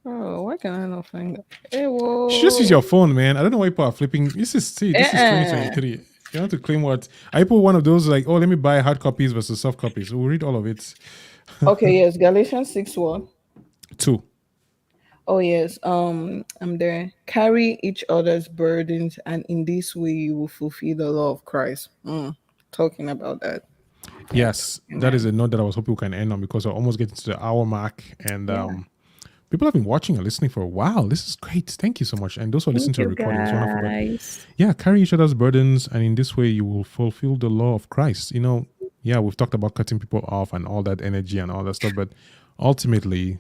Oh, why can I not find that? Hey, Just use whoa. your phone, man. I don't know why people are flipping. This is Uh-uh. 2023. You want to claim what? I put one of those like, oh, let me buy hard copies versus soft copies. We'll read all of it. Okay, yes, Galatians 6:1. 2. Oh yes, I'm there. Carry each other's burdens, and in this way you will fulfill the law of Christ. Talking about that. Yeah. Yes, that is Amen. a note that I was hoping we can end on, because we're almost getting to the hour mark. And Yeah. people have been watching and listening for a while. This is great. Thank you so much. And those who are listening Thank to a you recording, it's wonderful. But guys. yeah, carry each other's burdens, and in this way you will fulfill the law of Christ. Yeah, we've talked about cutting people off and all that energy and all that stuff, but ultimately,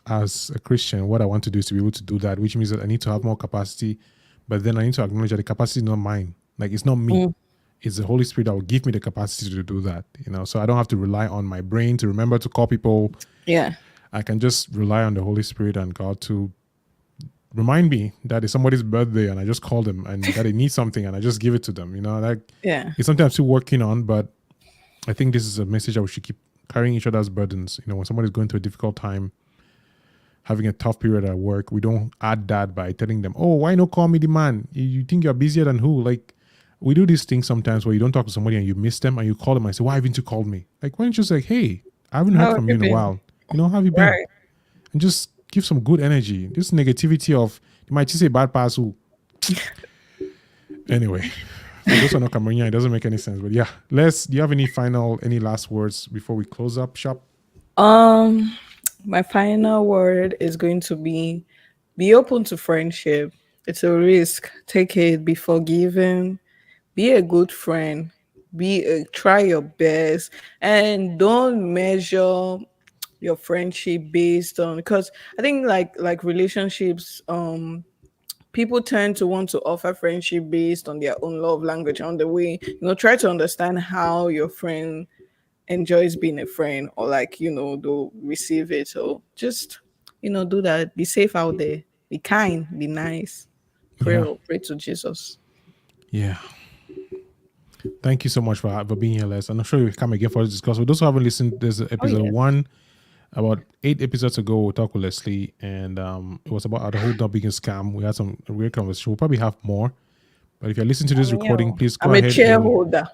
as a Christian, what I want to do is to be able to do that, which means that I need to have more capacity, but then I need to acknowledge that the capacity is not mine. Like, it's not me. Mm, It's the Holy Spirit that will give me the capacity to do that. So I don't have to rely on my brain to remember to call people. yeah. I can just rely on the Holy Spirit and God to remind me that it's somebody's birthday and I just call them, and that they need something and I just give it to them. Like, Yeah. it's something I'm still working on, but I think this is a message that we should keep carrying each other's burdens. When somebody's going through a difficult time, having a tough period at work, we don't add that by telling them, oh, why no call me the man? You think you're busier than who? Like, we do these things sometimes where you don't talk to somebody and you miss them and you call them and say, why haven't you called me? Like, why don't you just like, hey, I haven't heard How have from you you in a been? while. How have you been? Right. And just give some good energy. This negativity of, you might just say bad pass who. Anyway, for those who are not Cameroonian, it doesn't make any sense. But yeah, Les, do you have any last words before we close up shop? My final word is going to be open to friendship. It's a risk. Take it. Be forgiving. Be a good friend. Try your best, and don't measure your friendship based on, because I think like relationships, people tend to want to offer friendship based on their own love language, on the way, try to understand how your friend enjoys being a friend, or like, they'll receive it. So just, do that. Be safe out there. Be kind. Be nice. Pray, Yeah. or pray to Jesus. Yeah. Thank you so much for being here, Les. And I'm sure you'll come again for this discussion. For those who haven't listened, there's Oh episode yes. one. About 8 episodes ago, we talked with Leslie, and it was about the whole dubbing scam. We had some weird conversation. We'll probably have more. But if you're listening to this recording, please go I'm a ahead and shareholder.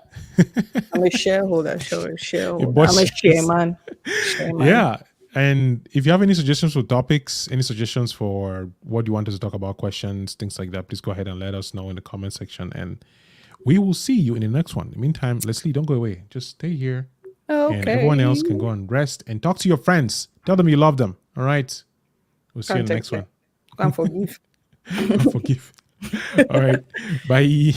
I'm a shareholder. Sure, you shareholder. bought I'm a shares. chairman. Chairman. Yeah. And if you have any suggestions for topics, any suggestions for what you want us to talk about, questions, things like that, please go ahead and let us know in the comment section. And we will see you in the next one. In the meantime, Leslie, don't go away. Just stay here. And everyone Okay. else can go and rest and talk to your friends. Tell them you love them. All right. We'll see you in Can't the take next care. one. Can't forgive. And forgive. All right. Bye.